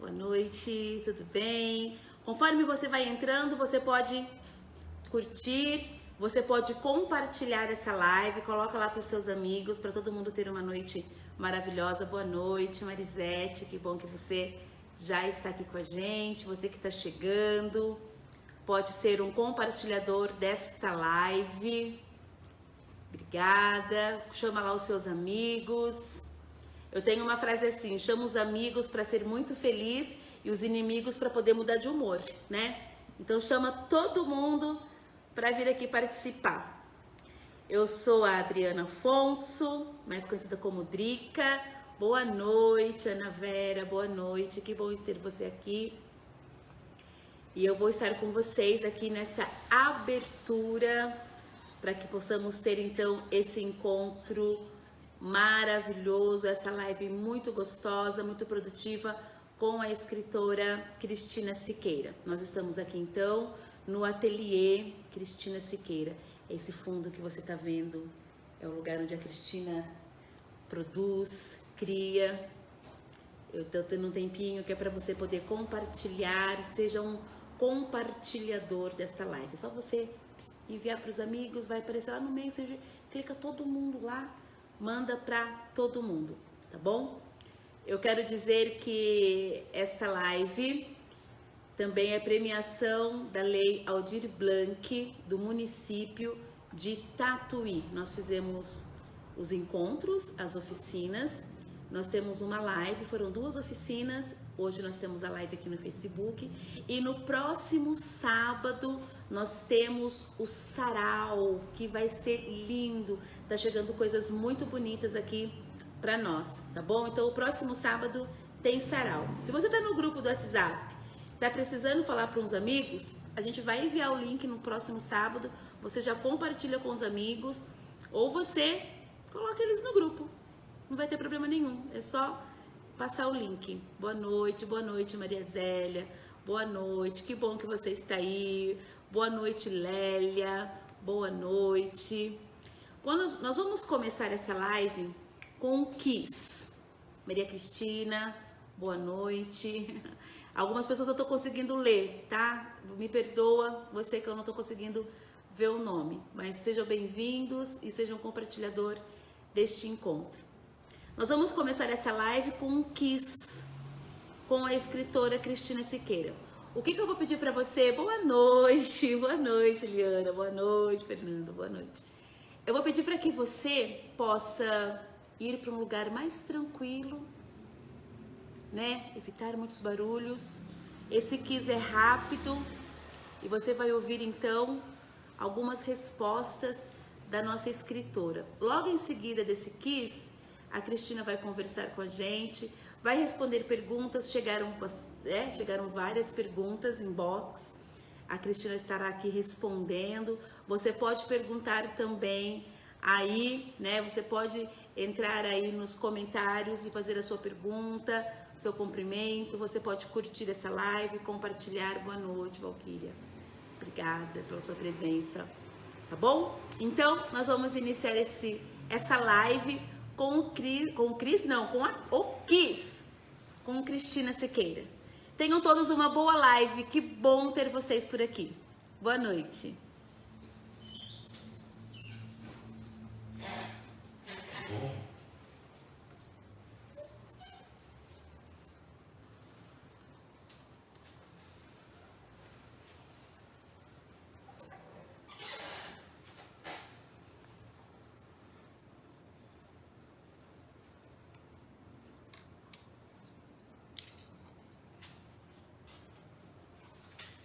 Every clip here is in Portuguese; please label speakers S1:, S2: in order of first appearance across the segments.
S1: Boa noite, tudo bem? Conforme você vai entrando, você pode curtir, você pode compartilhar essa live, coloca lá para os seus amigos, para todo mundo ter uma noite maravilhosa. Boa noite, Marisete, que bom que você já está aqui com a gente, você que está chegando, pode ser um compartilhador desta live. Obrigada, chama lá os seus amigos. Eu tenho uma frase assim: chama os amigos para ser muito feliz e os inimigos para poder mudar de humor, né? Então chama todo mundo para vir aqui participar. Eu sou a Adriana Afonso, mais conhecida como Drica. Boa noite, Ana Vera, boa noite, que bom ter você aqui. E eu vou estar com vocês aqui nesta abertura para que possamos ter então esse encontro maravilhoso, essa live muito gostosa, muito produtiva com a escritora Cristina Siqueira. Nós estamos aqui então no ateliê Cristina Siqueira. Esse fundo que você está vendo é o lugar onde a Cristina produz, cria. Eu estou tendo um tempinho que é para você poder compartilhar, seja um compartilhador desta live. É só você enviar para os amigos, vai aparecer lá no Messenger, clica todo mundo lá, manda para todo mundo, tá bom? Eu quero dizer que esta live também é premiação da Lei Aldir Blanc do município de Tatuí. Nós fizemos os encontros, as oficinas, nós temos uma live, foram 2 oficinas, hoje nós temos a live aqui no Facebook e no próximo sábado nós temos o sarau, que vai ser lindo, tá chegando coisas muito bonitas aqui para nós, tá bom? Então o próximo sábado tem sarau. Se você tá no grupo do WhatsApp, tá precisando falar para uns amigos, a gente vai enviar o link no próximo sábado, você já compartilha com os amigos ou você coloca eles no grupo. Não vai ter problema nenhum, é só passar o link. Boa noite, Maria Zélia. Boa noite, que bom que você está aí. Boa noite, Lélia. Boa noite. Quando nós vamos começar essa live com um Kiss. Maria Cristina, boa noite. Algumas pessoas eu tô conseguindo ler, tá? Me perdoa, você que eu não tô conseguindo ver o nome. Mas sejam bem-vindos e sejam compartilhador deste encontro. Nós vamos começar essa live com um Kiss, com a escritora Cristina Siqueira. O que eu vou pedir para você? Boa noite, Liana, boa noite, Fernanda, boa noite. Eu vou pedir para que você possa ir para um lugar mais tranquilo, né? Evitar muitos barulhos. Esse Kiss é rápido e você vai ouvir então algumas respostas da nossa escritora. Logo em seguida desse Kiss, a Cristina vai conversar com a gente, vai responder perguntas, chegaram várias perguntas em box, a Cristina estará aqui respondendo. Você pode perguntar também aí, né? Você pode entrar aí nos comentários e fazer a sua pergunta, seu cumprimento, você pode curtir essa live, compartilhar. Boa noite, Valquíria. Obrigada pela sua presença, tá bom? Então, nós vamos iniciar essa live com o Kiss, com Cristina Siqueira. Tenham todos uma boa live, que bom ter vocês por aqui. Boa noite.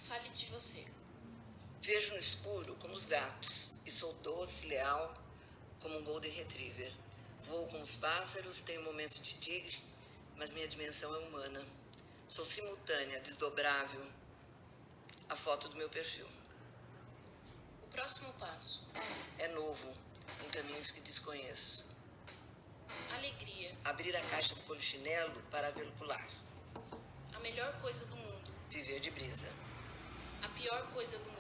S2: Fale de você. Vejo no escuro como os gatos e sou doce, leal como um Golden Retriever. Voo como os pássaros, tenho momentos de tigre, mas minha dimensão é humana. Sou simultânea, desdobrável. A foto do meu perfil. O próximo passo é novo, em caminhos que desconheço. Alegria. Abrir a caixa do polichinelo para vê-lo pular. A melhor coisa do mundo. Viver de brisa. A pior coisa do mundo.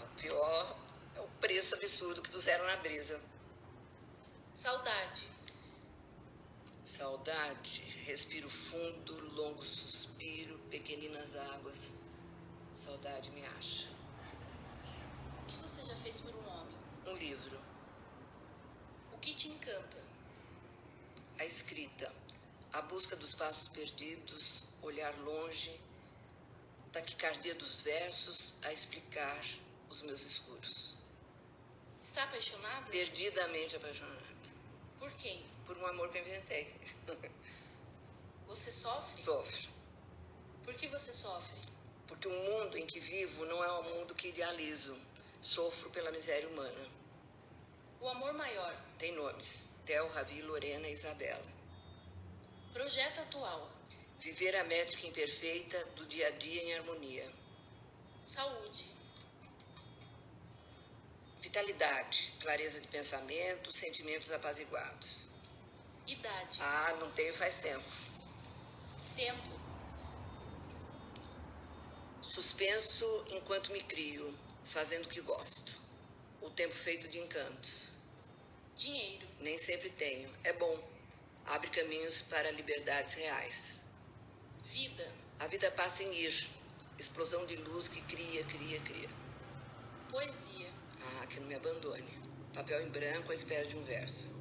S2: O pior é o preço absurdo que puseram na brisa. Saudade. Saudade, respiro fundo, longo suspiro, pequeninas águas. Saudade me acha.
S1: O que você já fez por um homem?
S2: Um livro.
S1: O que te encanta?
S2: A escrita, a busca dos passos perdidos, olhar longe, taquicardia dos versos a explicar os meus escuros.
S1: Está apaixonada?
S2: Perdidamente apaixonada.
S1: Por quem?
S2: Por um amor que eu inventei.
S1: Você sofre?
S2: Sofro.
S1: Por que você sofre?
S2: Porque o mundo em que vivo não é o mundo que idealizo. Sofro pela miséria humana.
S1: O amor maior.
S2: Tem nomes: Theo, Ravi, Lorena e Isabela.
S1: Projeto atual.
S2: Viver a métrica imperfeita do dia a dia em harmonia.
S1: Saúde.
S2: Vitalidade, clareza de pensamento, sentimentos apaziguados.
S1: Idade.
S2: Ah, não tenho faz tempo.
S1: Tempo.
S2: Suspenso enquanto me crio, fazendo o que gosto. O tempo feito de encantos.
S1: Dinheiro.
S2: Nem sempre tenho. É bom. Abre caminhos para liberdades reais.
S1: Vida.
S2: A vida passa em ir. Explosão de luz que cria.
S1: Poesia.
S2: Ah, que não me abandone. Papel em branco à espera de um verso.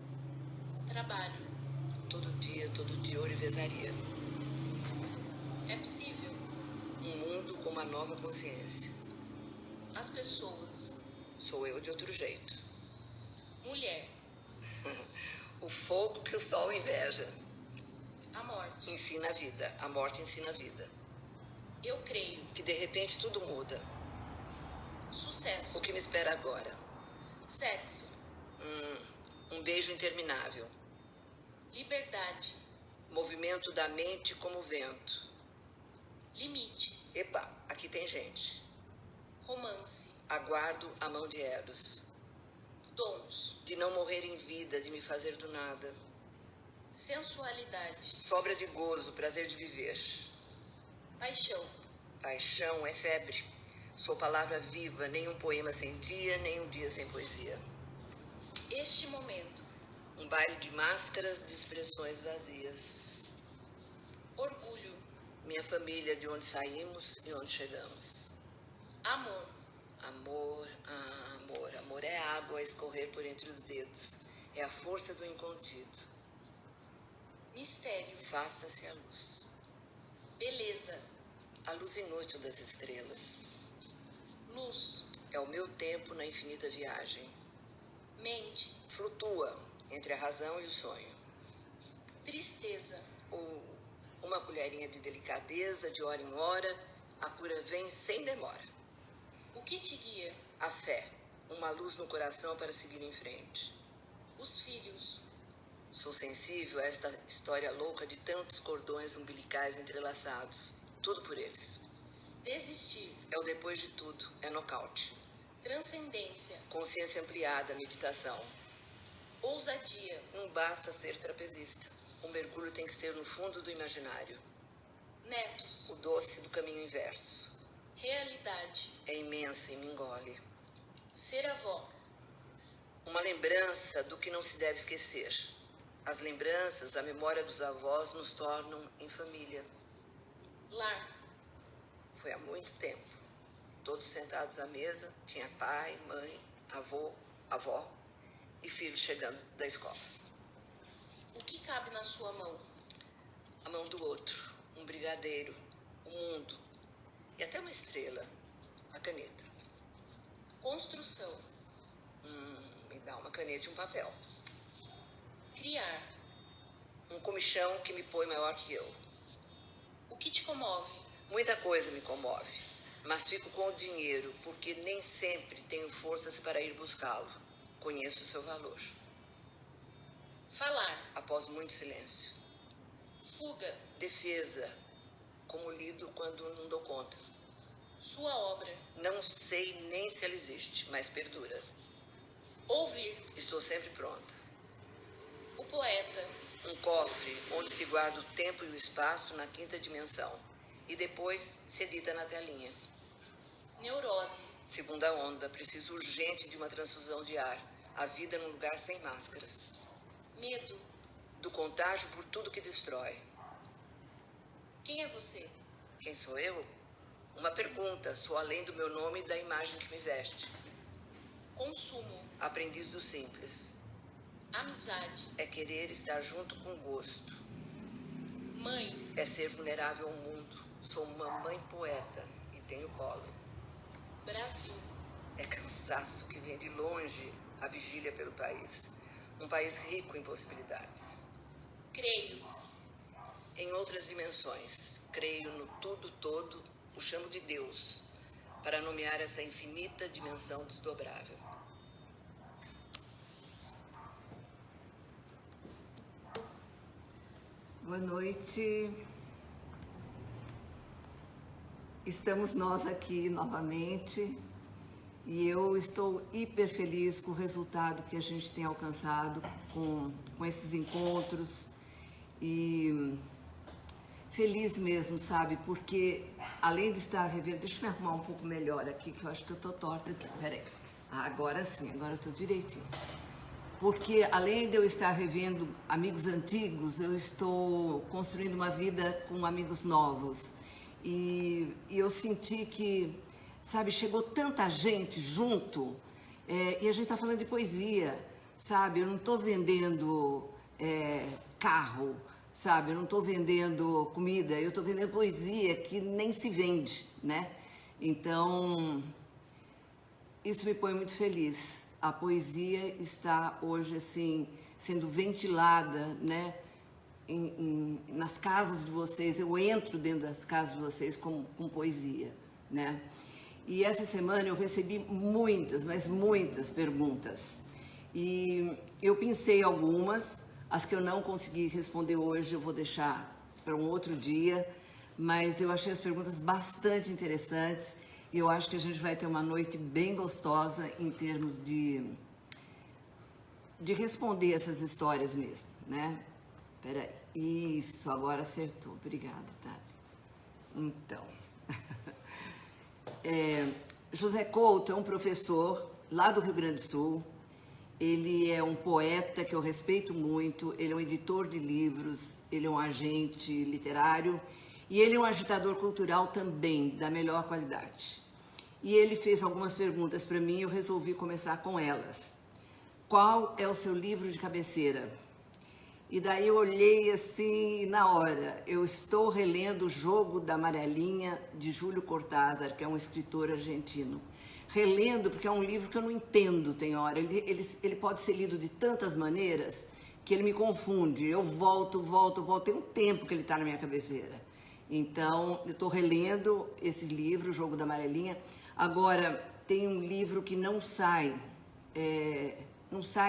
S1: Trabalho.
S2: Todo dia, ourivesaria.
S1: É possível.
S2: Um mundo com uma nova consciência.
S1: As pessoas.
S2: Sou eu de outro jeito.
S1: Mulher.
S2: O fogo que o sol inveja.
S1: A morte.
S2: Ensina a vida. A morte ensina a vida.
S1: Eu creio.
S2: Que de repente tudo muda.
S1: Sucesso.
S2: O que me espera agora?
S1: Sexo.
S2: Um beijo interminável.
S1: Liberdade.
S2: Movimento da mente como vento.
S1: Limite.
S2: Epa, aqui tem gente.
S1: Romance.
S2: Aguardo a mão de Eros.
S1: Dons.
S2: De não morrer em vida, de me fazer do nada.
S1: Sensualidade.
S2: Sobra de gozo, prazer de viver.
S1: Paixão.
S2: Paixão é febre. Sou palavra viva, nem um poema sem dia, nem um dia sem poesia.
S1: Este momento.
S2: Um baile de máscaras, de expressões vazias.
S1: Orgulho.
S2: Minha família, de onde saímos e onde chegamos.
S1: Amor.
S2: Amor, amor é água a escorrer por entre os dedos. É a força do incontido.
S1: Mistério.
S2: Faça-se a luz.
S1: Beleza.
S2: A luz inútil das estrelas.
S1: Luz.
S2: É o meu tempo na infinita viagem.
S1: Mente.
S2: Flutua entre a razão e o sonho.
S1: Tristeza.
S2: Uma colherinha de delicadeza, de hora em hora, a cura vem sem demora.
S1: O que te guia?
S2: A fé, uma luz no coração para seguir em frente.
S1: Os filhos.
S2: Sou sensível a esta história louca de tantos cordões umbilicais entrelaçados. Tudo por eles.
S1: Desistir.
S2: É o depois de tudo, é nocaute.
S1: Transcendência.
S2: Consciência ampliada, meditação.
S1: Ousadia.
S2: Não basta ser trapezista. O mergulho tem que ser no fundo do imaginário.
S1: Netos.
S2: O doce do caminho inverso.
S1: Realidade.
S2: É imensa e me engole.
S1: Ser avó.
S2: Uma lembrança do que não se deve esquecer. As lembranças, a memória dos avós nos tornam em família.
S1: Lar.
S2: Foi há muito tempo. Todos sentados à mesa, tinha pai, mãe, avô, avó e filhos chegando da escola.
S1: O que cabe na sua mão?
S2: A mão do outro, um brigadeiro, o mundo e até uma estrela, a caneta.
S1: Construção.
S2: Me dá uma caneta e um papel.
S1: Criar.
S2: Um comichão que me põe maior que eu.
S1: O que te comove?
S2: Muita coisa me comove, mas fico com o dinheiro porque nem sempre tenho forças para ir buscá-lo. Conheço o seu valor.
S1: Falar.
S2: Após muito silêncio.
S1: Fuga.
S2: Defesa, como lido quando não dou conta.
S1: Sua obra.
S2: Não sei nem se ela existe, mas perdura.
S1: Ouvir.
S2: Estou sempre pronta.
S1: O poeta.
S2: Um cofre onde se guarda o tempo e o espaço na quinta dimensão. E depois se edita na telinha.
S1: Neurose.
S2: Segunda onda, preciso urgente de uma transfusão de ar. A vida num lugar sem máscaras.
S1: Medo.
S2: do contágio por tudo que destrói.
S3: Quem é você?
S2: Quem sou eu? Uma pergunta, sou além do meu nome e da imagem que me veste.
S3: Consumo.
S2: Aprendiz do simples.
S3: Amizade.
S2: É querer estar junto com gosto.
S3: Mãe.
S2: É ser vulnerável ao mundo. Sou uma mãe poeta e tenho colo.
S3: Brasil.
S2: É cansaço que vem de longe a vigília pelo país. Um país rico em possibilidades.
S3: Creio.
S2: Em outras dimensões, creio no tudo todo, o chamo de Deus, para nomear essa infinita dimensão desdobrável.
S4: Boa noite. Estamos nós aqui novamente e eu estou hiper feliz com o resultado que a gente tem alcançado com esses encontros e feliz mesmo, sabe? Porque além de estar revendo, deixa eu me arrumar um pouco melhor aqui, que eu acho que eu tô torta aqui. Peraí. Agora sim, agora eu tô direitinho. Porque além de eu estar revendo amigos antigos, eu estou construindo uma vida com amigos novos. E eu senti que, sabe, chegou tanta gente junto, e a gente está falando de poesia, sabe? Eu não estou vendendo carro, sabe? Eu não estou vendendo comida, eu estou vendendo poesia que nem se vende, né? Então, isso me põe muito feliz. A poesia está hoje, assim, sendo ventilada, né? Nas casas de vocês, eu entro dentro das casas de vocês com poesia, né? E essa semana eu recebi muitas, mas muitas perguntas. E eu pensei algumas, as que eu não consegui responder hoje eu vou deixar para um outro dia, mas eu achei as perguntas bastante interessantes e eu acho que a gente vai ter uma noite bem gostosa em termos de responder essas histórias mesmo, né? Peraí, isso, agora acertou, obrigada, tá? Então, José Couto é um professor lá do Rio Grande do Sul, ele é um poeta que eu respeito muito, ele é um editor de livros, ele é um agente literário e ele é um agitador cultural também, da melhor qualidade. E ele fez algumas perguntas para mim e eu resolvi começar com elas. Qual é o seu livro de cabeceira? E daí eu olhei assim, na hora, eu estou relendo O Jogo da Amarelinha, de Júlio Cortázar, que é um escritor argentino. Relendo, porque é um livro que eu não entendo, tem hora. Ele pode ser lido de tantas maneiras que ele me confunde. Eu volto. Tem um tempo que ele está na minha cabeceira. Então, eu estou relendo esse livro, O Jogo da Amarelinha. Agora, tem um livro que não sai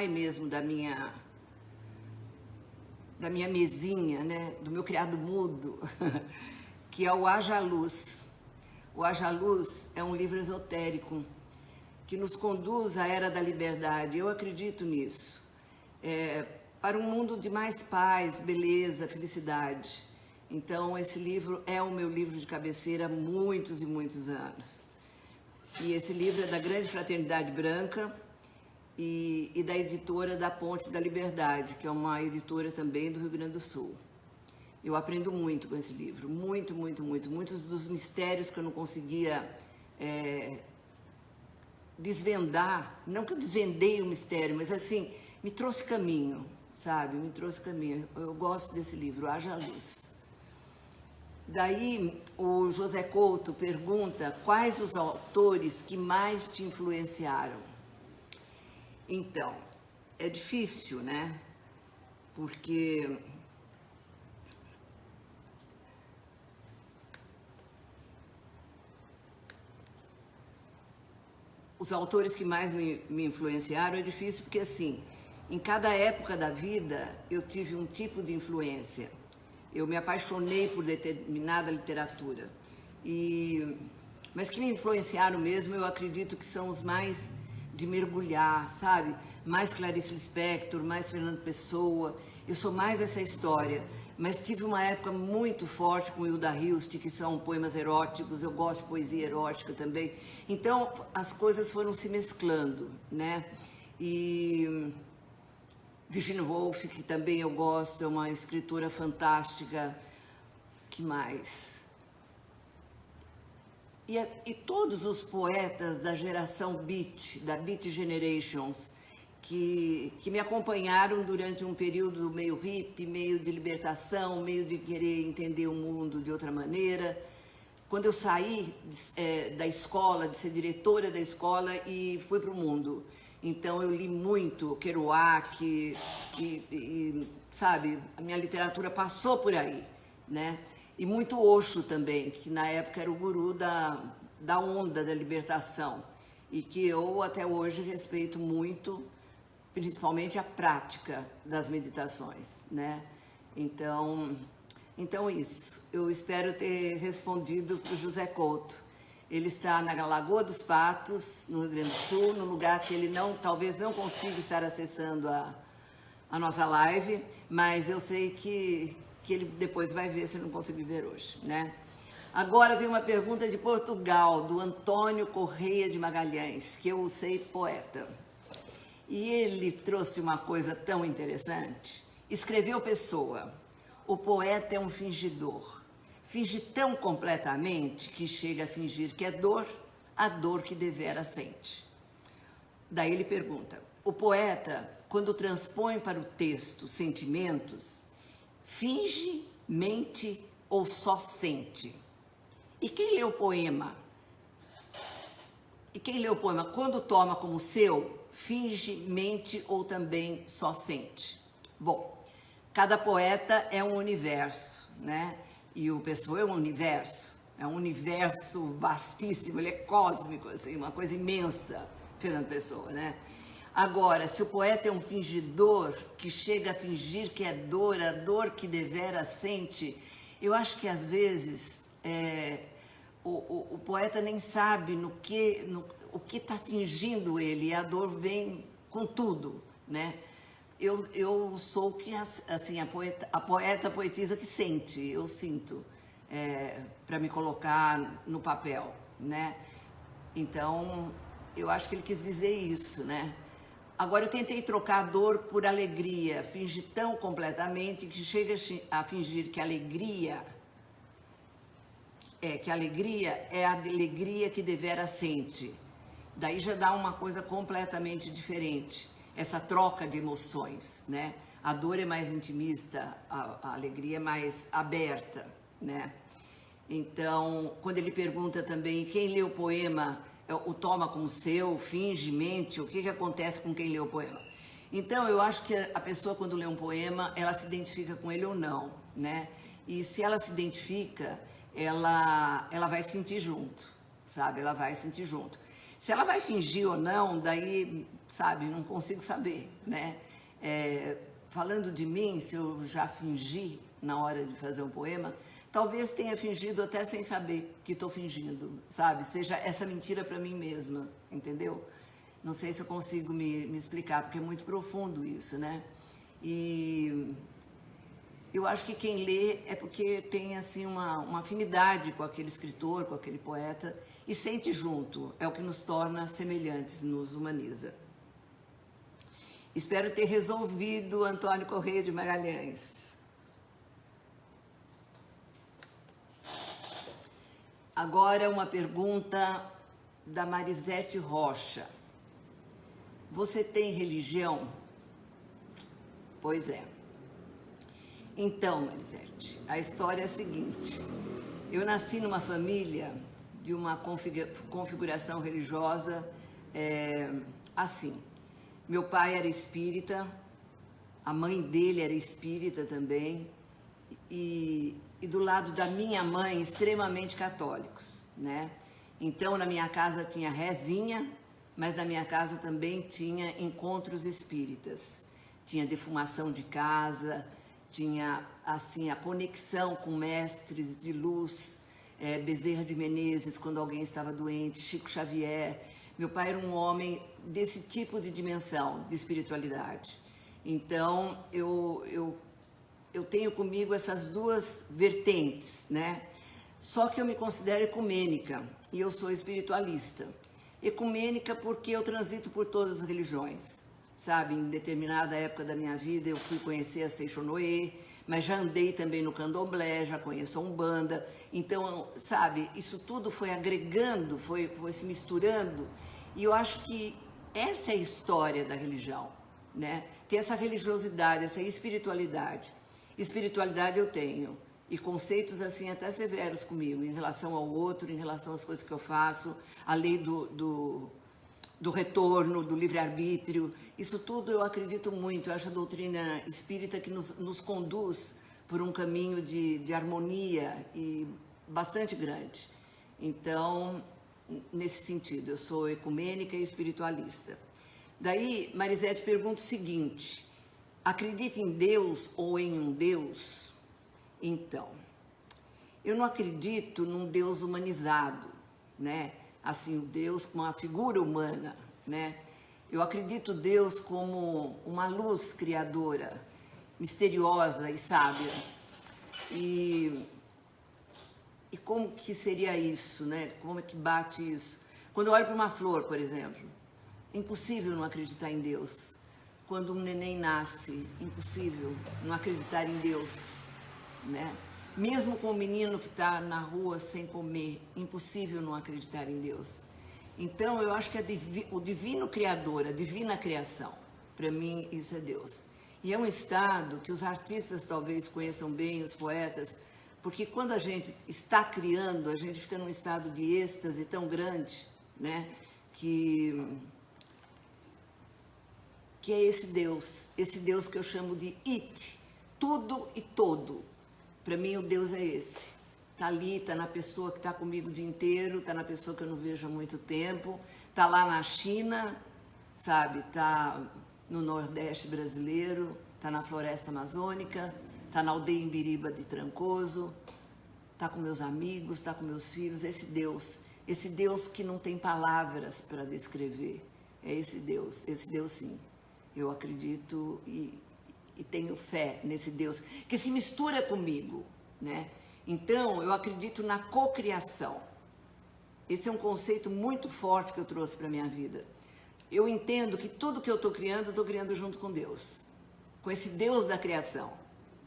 S4: mesmo da minha mesinha, né? Do meu criado mudo, que é o Haja Luz. O Haja Luz é um livro esotérico que nos conduz à era da liberdade. Eu acredito nisso. Para um mundo de mais paz, beleza, felicidade. Então, esse livro é o meu livro de cabeceira há muitos e muitos anos. E esse livro é da Grande Fraternidade Branca e da editora da Ponte da Liberdade, que é uma editora também do Rio Grande do Sul. Eu aprendo muito com esse livro, muito. Muitos dos mistérios que eu não conseguia desvendar, não que eu desvendei o mistério, mas assim, me trouxe caminho, sabe? Me trouxe caminho. Eu gosto desse livro, Haja Luz. Daí o José Couto pergunta quais os autores que mais te influenciaram. Então, é difícil, né? Porque os autores que mais me influenciaram é difícil porque, assim, em cada época da vida eu tive um tipo de influência. Eu me apaixonei por determinada literatura. Mas que me influenciaram mesmo, eu acredito que são os mais de mergulhar, sabe? Mais Clarice Lispector, mais Fernando Pessoa. Eu sou mais essa história. Mas tive uma época muito forte com Hilda Hilst, que são poemas eróticos. Eu gosto de poesia erótica também. Então, as coisas foram se mesclando, né? Virginia Woolf, que também eu gosto, é uma escritora fantástica. Que mais? E todos os poetas da geração Beat, da Beat Generations, que me acompanharam durante um período meio hippie, meio de libertação, meio de querer entender o mundo de outra maneira. Quando eu saí da escola, de ser diretora da escola e fui para o mundo. Então eu li muito Kerouac e sabe, a minha literatura passou por aí, né? E muito Osho também, que na época era o guru da onda da libertação e que eu até hoje respeito muito, principalmente a prática das meditações, né? Então isso. Eu espero ter respondido para o José Couto. Ele está na Lagoa dos Patos, no Rio Grande do Sul, no lugar que ele talvez não consiga estar acessando a nossa live, mas eu sei que ele depois vai ver se ele não conseguir ver hoje, né? Agora vem uma pergunta de Portugal, do Antônio Correia de Magalhães, que eu sei poeta. E ele trouxe uma coisa tão interessante. Escreveu Pessoa: o poeta é um fingidor. Finge tão completamente que chega a fingir que é dor, a dor que devera sente. Daí ele pergunta: o poeta, quando transpõe para o texto sentimentos, finge, mente ou só sente? E quem lê o poema? Quando toma como seu, finge, mente ou também só sente? Bom, cada poeta é um universo, né? E o Pessoa é um universo vastíssimo, ele é cósmico, assim, uma coisa imensa, Fernando Pessoa, né? Agora, se o poeta é um fingidor que chega a fingir que é dor, a dor que devera sente, eu acho que às vezes o poeta nem sabe o que está atingindo ele, e a dor vem com tudo, né? Eu sou que, assim, a poetisa que sente, eu sinto, para me colocar no papel, né? Então, eu acho que ele quis dizer isso, né? Agora, eu tentei trocar dor por alegria, fingi tão completamente que chega a fingir que a alegria é a alegria que devera sente. Daí já dá uma coisa completamente diferente, essa troca de emoções, né? A dor é mais intimista, a alegria é mais aberta, né? Então, quando ele pergunta também quem lê o poema o toma como seu, finge, mente, o que acontece com quem lê o poema? Então, eu acho que a pessoa, quando lê um poema, ela se identifica com ele ou não, né? E se ela se identifica, ela vai sentir junto, sabe? Ela vai sentir junto. Se ela vai fingir ou não, daí, sabe, não consigo saber, né? Falando de mim, se eu já fingi na hora de fazer um poema, talvez tenha fingido até sem saber que estou fingindo, sabe? Seja essa mentira para mim mesma, entendeu? Não sei se eu consigo me explicar, porque é muito profundo isso, né? E eu acho que quem lê é porque tem, assim, uma afinidade com aquele escritor, com aquele poeta, e sente junto. É o que nos torna semelhantes, nos humaniza. Espero ter resolvido, Antônio Correia de Magalhães. Agora uma pergunta da Marisete Rocha. Você tem religião? Pois é. Então, Marisete, a história é a seguinte. Eu nasci numa família de uma configuração religiosa assim. Meu pai era espírita, a mãe dele era espírita também, e do lado da minha mãe, extremamente católicos, né? Então, na minha casa tinha rezinha, mas na minha casa também tinha encontros espíritas. Tinha defumação de casa, tinha, assim, a conexão com mestres de luz, Bezerra de Menezes, quando alguém estava doente, Chico Xavier. Meu pai era um homem desse tipo de dimensão, de espiritualidade. Então, eu tenho comigo essas duas vertentes, né? Só que eu me considero ecumênica e eu sou espiritualista. Ecumênica porque eu transito por todas as religiões, sabe? Em determinada época da minha vida eu fui conhecer a Seixonoe, mas já andei também no Candomblé, já conheço a Umbanda. Então, sabe, isso tudo foi agregando, foi se misturando. E eu acho que essa é a história da religião, né? Ter essa religiosidade, essa espiritualidade. Espiritualidade eu tenho. E conceitos assim até severos comigo, em relação ao outro, em relação às coisas que eu faço, a lei do retorno, do livre-arbítrio. Isso tudo eu acredito muito. Eu acho a doutrina espírita que nos conduz por um caminho de harmonia e bastante grande. Então, nesse sentido, eu sou ecumênica e espiritualista. Daí, Marisete pergunta o seguinte: acredita em Deus ou em um Deus? Então, eu não acredito num Deus humanizado, né? Assim, o Deus com uma figura humana, né? Eu acredito Deus como uma luz criadora, misteriosa e sábia. E como que seria isso, né? Como é que bate isso? Quando eu olho para uma flor, por exemplo, é impossível não acreditar em Deus. Quando um neném nasce, impossível não acreditar em Deus, né? Mesmo com o menino que está na rua sem comer, impossível não acreditar em Deus. Então, eu acho que o divino criador, a divina criação, para mim, isso é Deus. E é um estado que os artistas talvez conheçam bem, os poetas, porque quando a gente está criando, a gente fica num estado de êxtase tão grande, né? Que é esse Deus que eu chamo de It, tudo e todo. Para mim, o Deus é esse. Está ali, está na pessoa que está comigo o dia inteiro, está na pessoa que eu não vejo há muito tempo, está lá na China, sabe? Está no Nordeste brasileiro, está na Floresta Amazônica, está na aldeia Imbiriba de Trancoso, está com meus amigos, está com meus filhos. Esse Deus que não tem palavras para descrever, é esse Deus sim. Eu acredito e tenho fé nesse Deus que se mistura comigo, né? Então, eu acredito na cocriação. Esse é um conceito muito forte que eu trouxe para a minha vida. Eu entendo que tudo que eu estou criando junto com Deus. Com esse Deus da criação,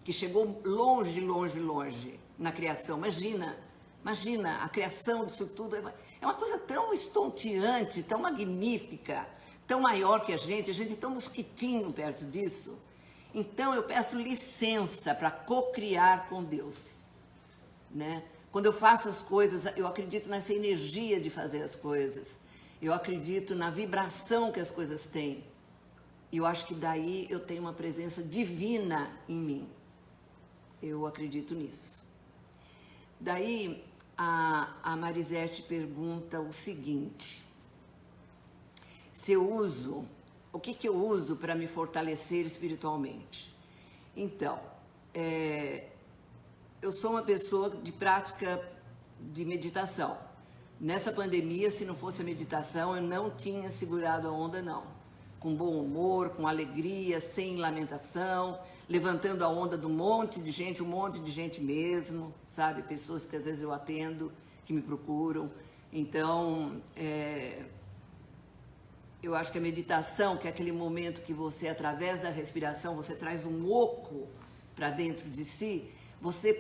S4: que chegou longe, longe, longe na criação. Imagina, a criação disso tudo é uma coisa tão estonteante, tão magnífica, tão maior que a gente é tão mosquitinho perto disso. Então, eu peço licença para cocriar com Deus, né? Quando eu faço as coisas, eu acredito nessa energia de fazer as coisas. Eu acredito na vibração que as coisas têm. E eu acho que daí eu tenho uma presença divina em mim. Eu acredito nisso. Daí, a Marisete pergunta o seguinte: o que eu uso para me fortalecer espiritualmente? Então, eu sou uma pessoa de prática de meditação. Nessa pandemia, se não fosse a meditação, eu não tinha segurado a onda, não. Com bom humor, com alegria, sem lamentação, levantando a onda de um monte de gente mesmo, sabe? Pessoas que às vezes eu atendo, que me procuram. Então, eu acho que a meditação, que é aquele momento que você, através da respiração, você traz um oco para dentro de si, você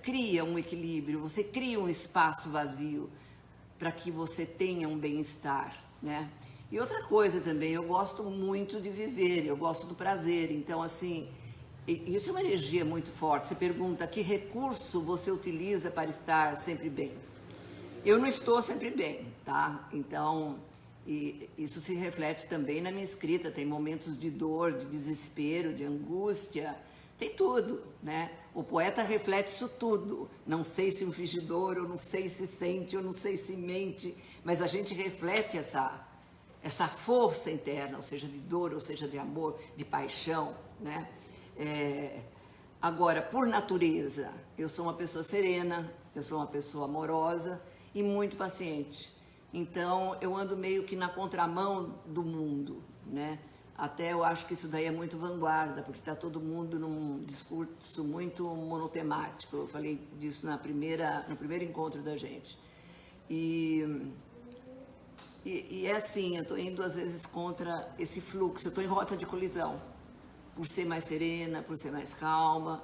S4: cria um equilíbrio, você cria um espaço vazio para que você tenha um bem-estar, né? E outra coisa também, eu gosto muito de viver, eu gosto do prazer. Então, assim, isso é uma energia muito forte. Você pergunta, que recurso você utiliza para estar sempre bem? Eu não estou sempre bem, tá? Então, isso se reflete também na minha escrita. Tem momentos de dor, de desespero, de angústia, tem tudo, né? O poeta reflete isso tudo. Não sei se um fingidor, eu não sei se sente, eu não sei se mente, mas a gente reflete essa força interna, ou seja, de dor, ou seja, de amor, de paixão, né? Agora, por natureza, eu sou uma pessoa serena, eu sou uma pessoa amorosa e muito paciente. Então, eu ando meio que na contramão do mundo, né? Até eu acho que isso daí é muito vanguarda, porque está todo mundo num discurso muito monotemático. Eu falei disso no primeiro encontro da gente. E E é assim, eu estou indo às vezes contra esse fluxo, eu estou em rota de colisão. Por ser mais serena, por ser mais calma.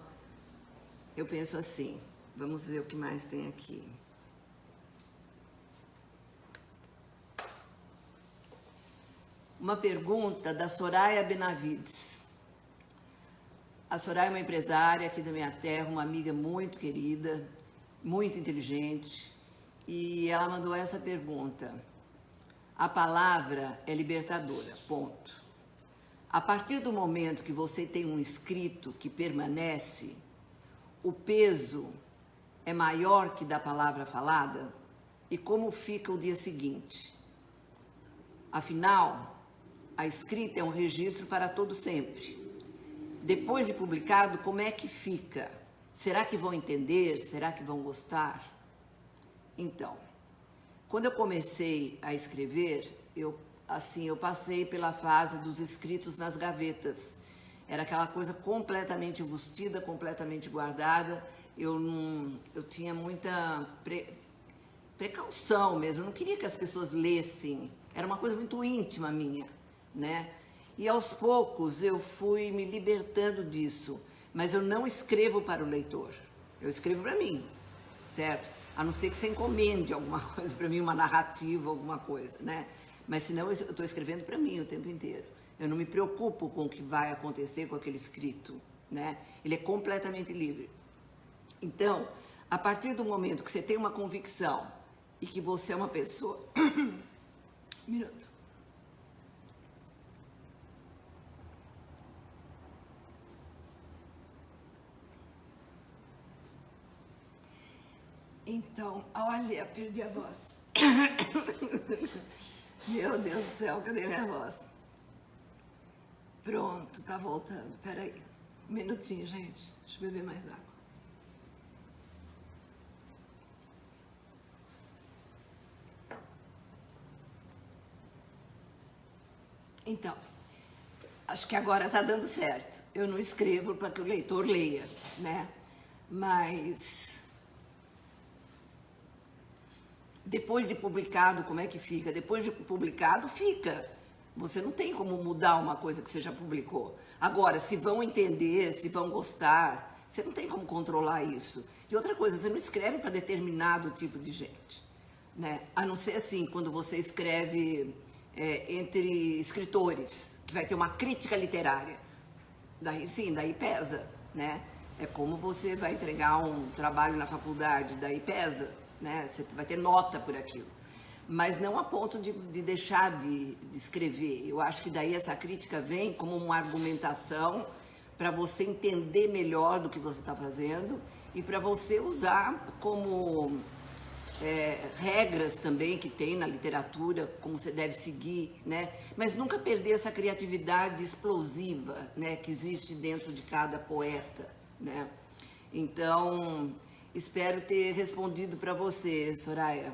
S4: Eu penso assim, vamos ver o que mais tem aqui. Uma pergunta da Soraya Benavides. A Soraya é uma empresária aqui da minha terra, uma amiga muito querida, muito inteligente, e ela mandou essa pergunta. A palavra é libertadora, ponto. A partir do momento que você tem um escrito que permanece, o peso é maior que da palavra falada? E como fica o dia seguinte? Afinal, a escrita é um registro para todo sempre. Depois de publicado, como é que fica? Será que vão entender? Será que vão gostar? Então, quando eu comecei a escrever, eu passei pela fase dos escritos nas gavetas. Era aquela coisa completamente embustida, completamente guardada. Eu tinha muita precaução mesmo. Eu não queria que as pessoas lessem. Era uma coisa muito íntima minha, né? E aos poucos eu fui me libertando disso. Mas eu não escrevo para o leitor. Eu escrevo para mim, certo? A não ser que você encomende alguma coisa para mim, uma narrativa, alguma coisa, né? Mas senão eu estou escrevendo para mim o tempo inteiro. Eu não me preocupo com o que vai acontecer com aquele escrito, né? Ele é completamente livre. Então, a partir do momento que você tem uma convicção e que você é uma pessoa... Um minuto. Então, olha, perdi a voz. Meu Deus do céu, cadê minha voz? Pronto, tá voltando. Peraí, um minutinho, gente. Deixa eu beber mais água. Então, acho que agora tá dando certo. Eu não escrevo para que o leitor leia, né? Mas... depois de publicado, como é que fica? Depois de publicado, fica. Você não tem como mudar uma coisa que você já publicou. Agora, se vão entender, se vão gostar, você não tem como controlar isso. E outra coisa, você não escreve para determinado tipo de gente, né? A não ser assim, quando você escreve entre escritores, que vai ter uma crítica literária. Daí sim, daí pesa, né? É como você vai entregar um trabalho na faculdade, daí pesa. Né? Você vai ter nota por aquilo, mas não a ponto de deixar de escrever. Eu acho que daí essa crítica vem como uma argumentação para você entender melhor do que você está fazendo e para você usar como regras também que tem na literatura, como você deve seguir, né? Mas nunca perder essa criatividade explosiva, né, que existe dentro de cada poeta, né? Então... espero ter respondido para você, Soraya.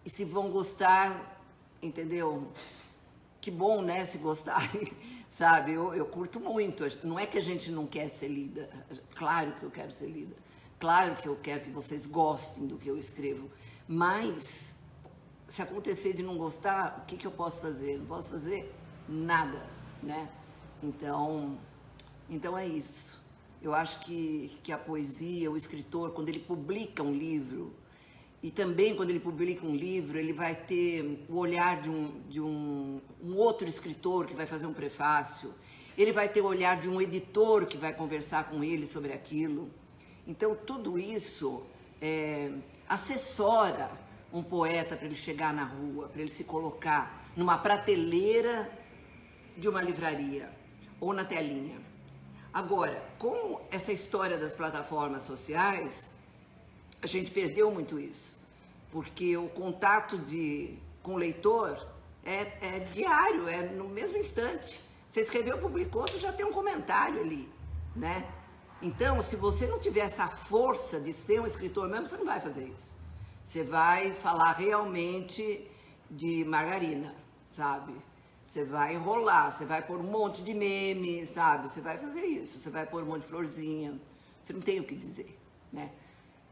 S4: E se vão gostar, entendeu? Que bom, né, se gostarem, sabe? Eu curto muito. Não é que a gente não quer ser lida. Claro que eu quero ser lida. Claro que eu quero que vocês gostem do que eu escrevo. Mas, se acontecer de não gostar, o que eu posso fazer? Não posso fazer nada, né? Então é isso. Eu acho que a poesia, o escritor, quando ele publica um livro, e também quando ele publica um livro, ele vai ter o olhar de um outro escritor que vai fazer um prefácio, ele vai ter o olhar de um editor que vai conversar com ele sobre aquilo. Então, tudo isso assessora um poeta para ele chegar na rua, para ele se colocar numa prateleira de uma livraria ou na telinha. Agora, com essa história das plataformas sociais, a gente perdeu muito isso, porque o contato com o leitor é diário, é no mesmo instante. Você escreveu, publicou, você já tem um comentário ali, né? Então, se você não tiver essa força de ser um escritor mesmo, você não vai fazer isso. Você vai falar realmente de margarina, sabe? Você vai enrolar, você vai pôr um monte de meme, sabe? Você vai fazer isso, você vai pôr um monte de florzinha. Você não tem o que dizer, né?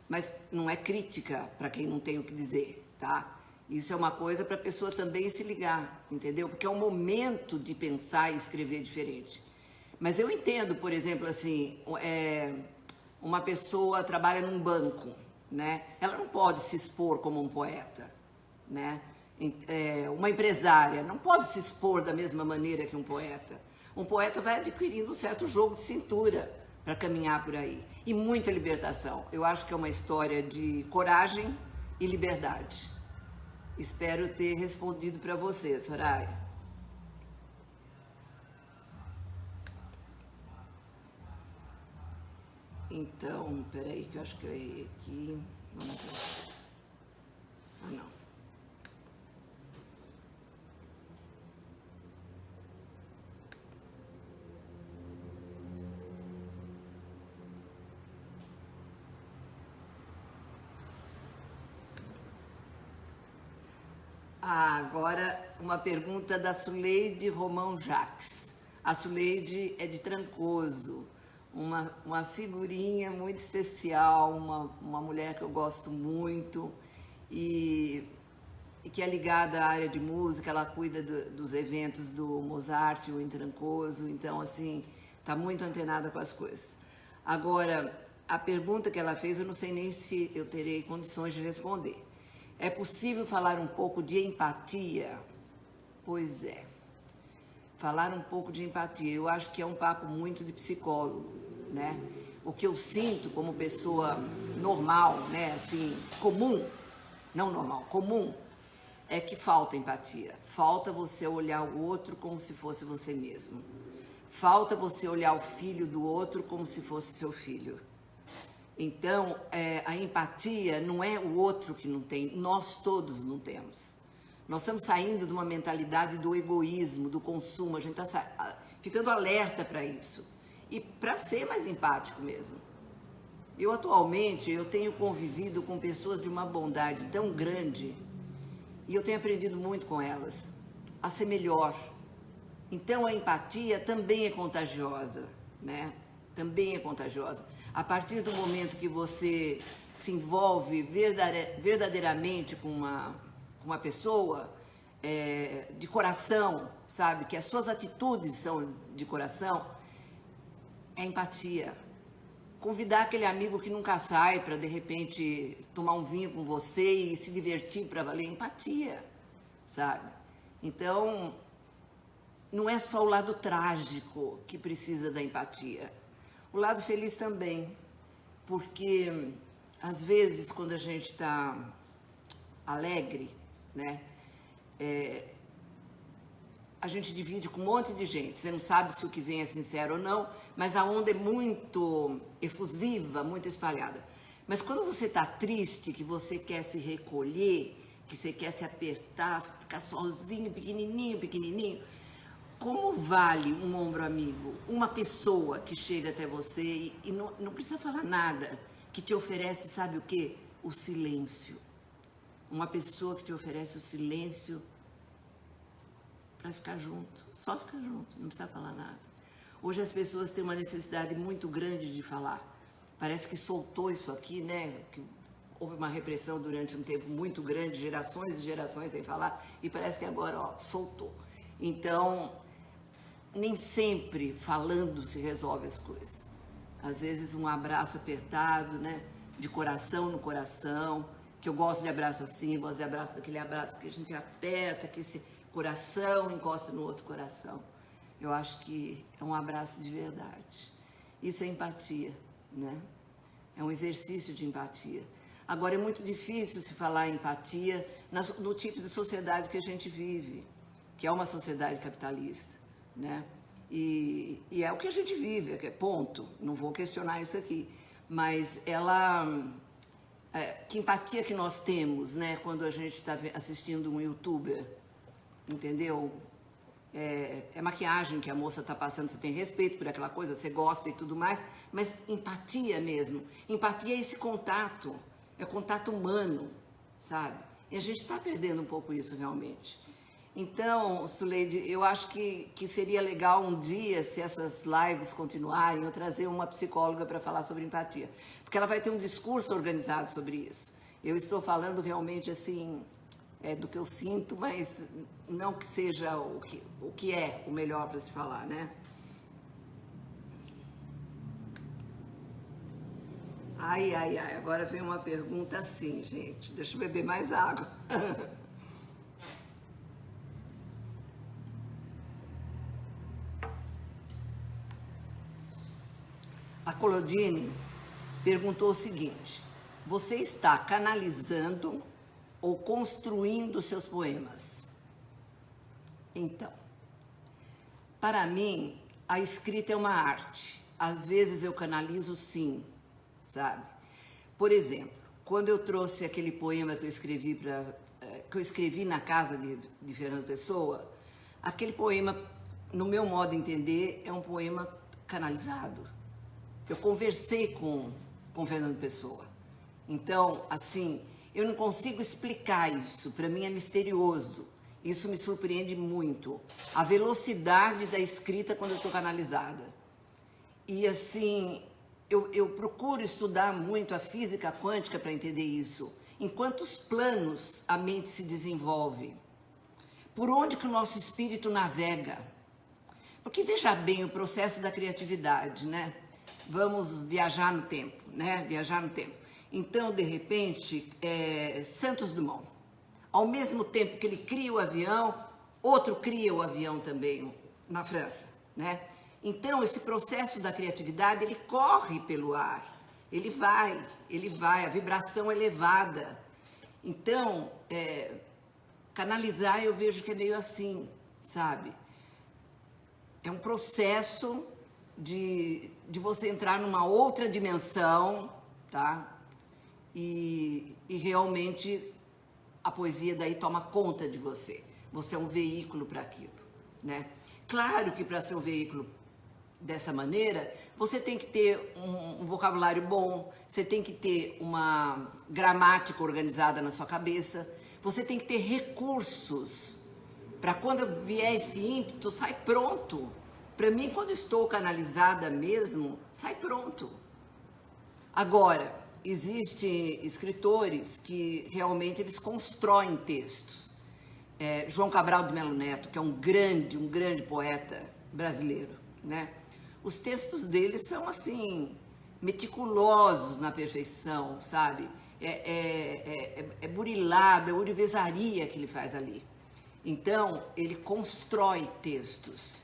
S4: Mas não é crítica para quem não tem o que dizer, tá? Isso é uma coisa para a pessoa também se ligar, entendeu? Porque é um momento de pensar e escrever diferente. Mas eu entendo, por exemplo, assim, uma pessoa trabalha num banco, né? Ela não pode se expor como um poeta, né? Uma empresária não pode se expor da mesma maneira que um poeta. Um poeta vai adquirindo um certo jogo de cintura para caminhar por aí. E muita libertação. Eu acho que é uma história de coragem e liberdade. Espero ter respondido para você, Soraya. Então, peraí que eu acho que eu errei aqui. Vamos ver. Ah, não. Agora, uma pergunta da Suleide Romão Jacques. A Suleide é de Trancoso, uma figurinha muito especial, uma mulher que eu gosto muito e que é ligada à área de música. Ela cuida dos eventos do Mozart em Trancoso, então, assim, está muito antenada com as coisas. Agora, a pergunta que ela fez, eu não sei nem se eu terei condições de responder. É possível falar um pouco de empatia? Pois é. Falar um pouco de empatia. Eu acho que é um papo muito de psicólogo, né? O que eu sinto como pessoa normal, né? Assim, comum, não normal, comum, é que falta empatia. Falta você olhar o outro como se fosse você mesmo. Falta você olhar o filho do outro como se fosse seu filho. Então, a empatia não é o outro que não tem, nós todos não temos. Nós estamos saindo de uma mentalidade do egoísmo, do consumo, a gente está ficando alerta para isso. E para ser mais empático mesmo. Eu atualmente, eu tenho convivido com pessoas de uma bondade tão grande e eu tenho aprendido muito com elas, a ser melhor. Então, a empatia também é contagiosa, né? Também é contagiosa. A partir do momento que você se envolve verdadeiramente com uma pessoa, de coração, sabe? Que as suas atitudes são de coração, é empatia. Convidar aquele amigo que nunca sai para, de repente, tomar um vinho com você e se divertir para valer, empatia, sabe? Então, não é só o lado trágico que precisa da empatia. O lado feliz também, porque às vezes quando a gente está alegre, né, a gente divide com um monte de gente, você não sabe se o que vem é sincero ou não, mas a onda é muito efusiva, muito espalhada. Mas quando você está triste, que você quer se recolher, que você quer se apertar, ficar sozinho, pequenininho, como vale um ombro amigo? Uma pessoa que chega até você e não precisa falar nada, que te oferece, sabe o quê? O silêncio. Uma pessoa que te oferece o silêncio para ficar junto, só ficar junto, não precisa falar nada. Hoje as pessoas têm uma necessidade muito grande de falar. Parece que soltou isso aqui, né? Que houve uma repressão durante um tempo muito grande, gerações e gerações sem falar, e parece que agora, ó, soltou. Então, nem sempre falando se resolve as coisas. Às vezes um abraço apertado, né? De coração no coração, que eu gosto de abraço assim, gosto de abraço daquele abraço que a gente aperta, que esse coração encosta no outro coração. Eu acho que é um abraço de verdade. Isso é empatia, né? É um exercício de empatia. Agora, é muito difícil se falar em empatia no tipo de sociedade que a gente vive, que é uma sociedade capitalista, né? E é o que a gente vive, ponto. Não vou questionar isso aqui. Mas que empatia que nós temos, né? Quando a gente está assistindo um youtuber, entendeu? É maquiagem que a moça está passando, você tem respeito por aquela coisa, você gosta e tudo mais, mas empatia mesmo. Empatia é esse contato, é contato humano, sabe? E a gente está perdendo um pouco isso realmente. Então, Suleide, eu acho que seria legal um dia, se essas lives continuarem, eu trazer uma psicóloga para falar sobre empatia. Porque ela vai ter um discurso organizado sobre isso. Eu estou falando realmente assim, do que eu sinto, mas não que seja o que é o melhor para se falar, né? Ai, ai, ai, agora vem uma pergunta assim, gente. Deixa eu beber mais água. A Claudine perguntou o seguinte: você está canalizando ou construindo seus poemas? Então, para mim, a escrita é uma arte. Às vezes eu canalizo sim, sabe? Por exemplo, quando eu trouxe aquele poema que eu escrevi na casa de Fernando Pessoa, aquele poema, no meu modo de entender, é um poema canalizado. Eu conversei com Fernando Pessoa. Então, assim, eu não consigo explicar isso. Para mim é misterioso. Isso me surpreende muito. A velocidade da escrita quando eu estou canalizada. E, assim, eu procuro estudar muito a física quântica para entender isso. Em quantos planos a mente se desenvolve? Por onde que o nosso espírito navega? Porque, veja bem, o processo da criatividade, né? Vamos viajar no tempo, né? Viajar no tempo. Então, de repente, Santos Dumont, ao mesmo tempo que ele cria o avião, outro cria o avião também, na França, né? Então, esse processo da criatividade, ele corre pelo ar, ele vai, a vibração é elevada. Então, canalizar eu vejo que é meio assim, sabe? É um processo de você entrar numa outra dimensão, tá? E realmente a poesia daí toma conta de você. Você é um veículo para aquilo, né? Claro que para ser um veículo dessa maneira, você tem que ter um vocabulário bom, você tem que ter uma gramática organizada na sua cabeça, você tem que ter recursos para quando vier esse ímpeto, sai pronto. Para mim, quando estou canalizada mesmo, sai pronto. Agora, existem escritores que realmente eles constroem textos. João Cabral de Melo Neto, que é um grande poeta brasileiro, né? Os textos dele são, assim, meticulosos na perfeição, sabe? É burilado, é urivesaria que ele faz ali. Então, ele constrói textos.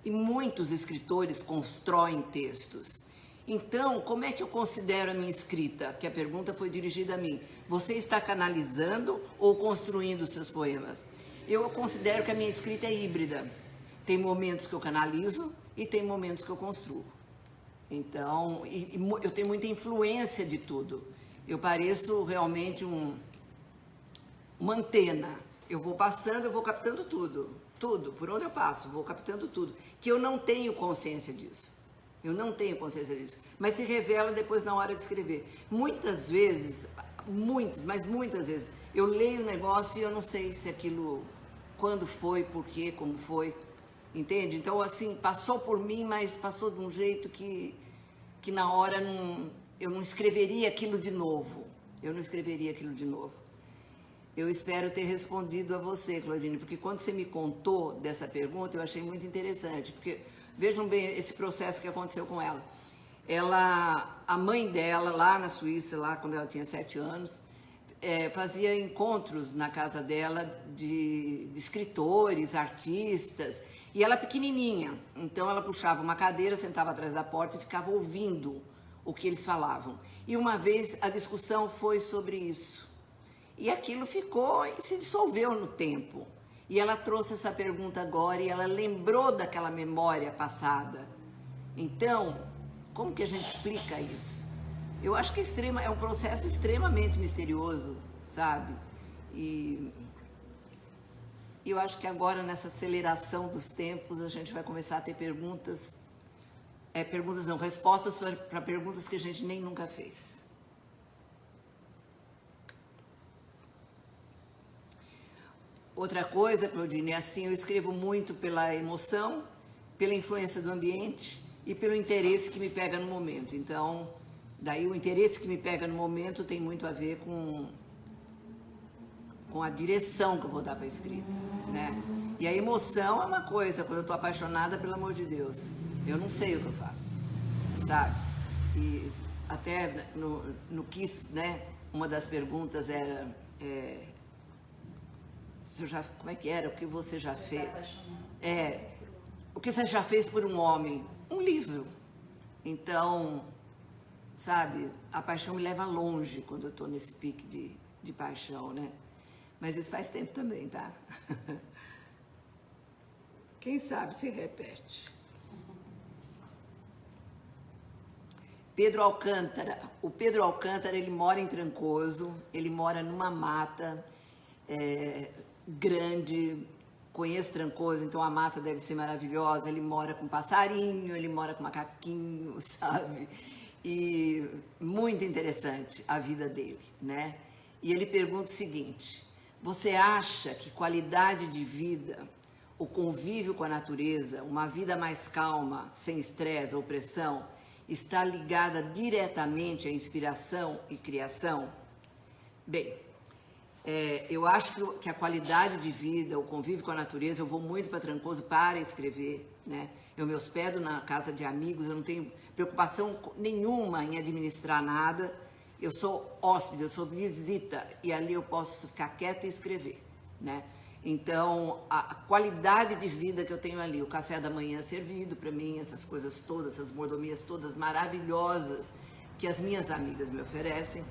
S4: E muitos escritores constroem textos. Então, como é que eu considero a minha escrita? Que a pergunta foi dirigida a mim. Você está canalizando ou construindo seus poemas? Eu considero que a minha escrita é híbrida. Tem momentos que eu canalizo e tem momentos que eu construo. Então, eu tenho muita influência de tudo. Eu pareço realmente uma antena. Eu vou passando, eu vou captando tudo. Tudo, por onde eu passo, vou captando tudo. Que eu não tenho consciência disso. Eu não tenho consciência disso. Mas se revela depois na hora de escrever. Muitas vezes, mas muitas vezes, eu leio o negócio e eu não sei se aquilo, quando foi, por quê, como foi. Entende? Então, assim, passou por mim, mas passou de um jeito que na hora eu não escreveria aquilo de novo. Eu não escreveria aquilo de novo. Eu espero ter respondido a você, Claudine, porque quando você me contou dessa pergunta, eu achei muito interessante, porque vejam bem esse processo que aconteceu com ela. A mãe dela, lá na Suíça, lá quando ela tinha 7 anos, fazia encontros na casa dela de escritores, artistas, e ela pequenininha, então ela puxava uma cadeira, sentava atrás da porta e ficava ouvindo o que eles falavam. E uma vez a discussão foi sobre isso. E aquilo ficou e se dissolveu no tempo. E ela trouxe essa pergunta agora e ela lembrou daquela memória passada. Então, como que a gente explica isso? Eu acho que é um processo extremamente misterioso, sabe? E eu acho que agora, nessa aceleração dos tempos, a gente vai começar a ter respostas para perguntas que a gente nem nunca fez. Outra coisa, Claudine, é assim, eu escrevo muito pela emoção, pela influência do ambiente e pelo interesse que me pega no momento. Então, daí o interesse que me pega no momento tem muito a ver com com a direção que eu vou dar para a escrita, né? E a emoção é uma coisa, quando eu estou apaixonada, pelo amor de Deus, eu não sei o que eu faço, sabe? E até no Kiss, né, uma das perguntas era, se eu já, como é que era, o que você já fez? O que você já fez por um homem? Um livro. Então, sabe, a paixão me leva longe quando eu estou nesse pique de paixão, né? Mas isso faz tempo também, tá? Quem sabe se repete. Pedro Alcântara. O Pedro Alcântara, ele mora em Trancoso, ele mora numa mata grande. Conheço Trancoso, então a mata deve ser maravilhosa. Ele mora com passarinho, ele mora com macaquinho, sabe? E muito interessante a vida dele, né? E ele pergunta o seguinte: você acha que qualidade de vida, o convívio com a natureza, uma vida mais calma, sem estresse ou pressão, está ligada diretamente à inspiração e criação? Bem, eu acho que a qualidade de vida, o convívio com a natureza, eu vou muito para Trancoso para escrever, né? Eu me hospedo na casa de amigos, eu não tenho preocupação nenhuma em administrar nada, eu sou hóspede, eu sou visita, e ali eu posso ficar quieta e escrever, né? Então, a qualidade de vida que eu tenho ali, o café da manhã servido para mim, essas coisas todas, essas mordomias todas maravilhosas que as minhas amigas me oferecem,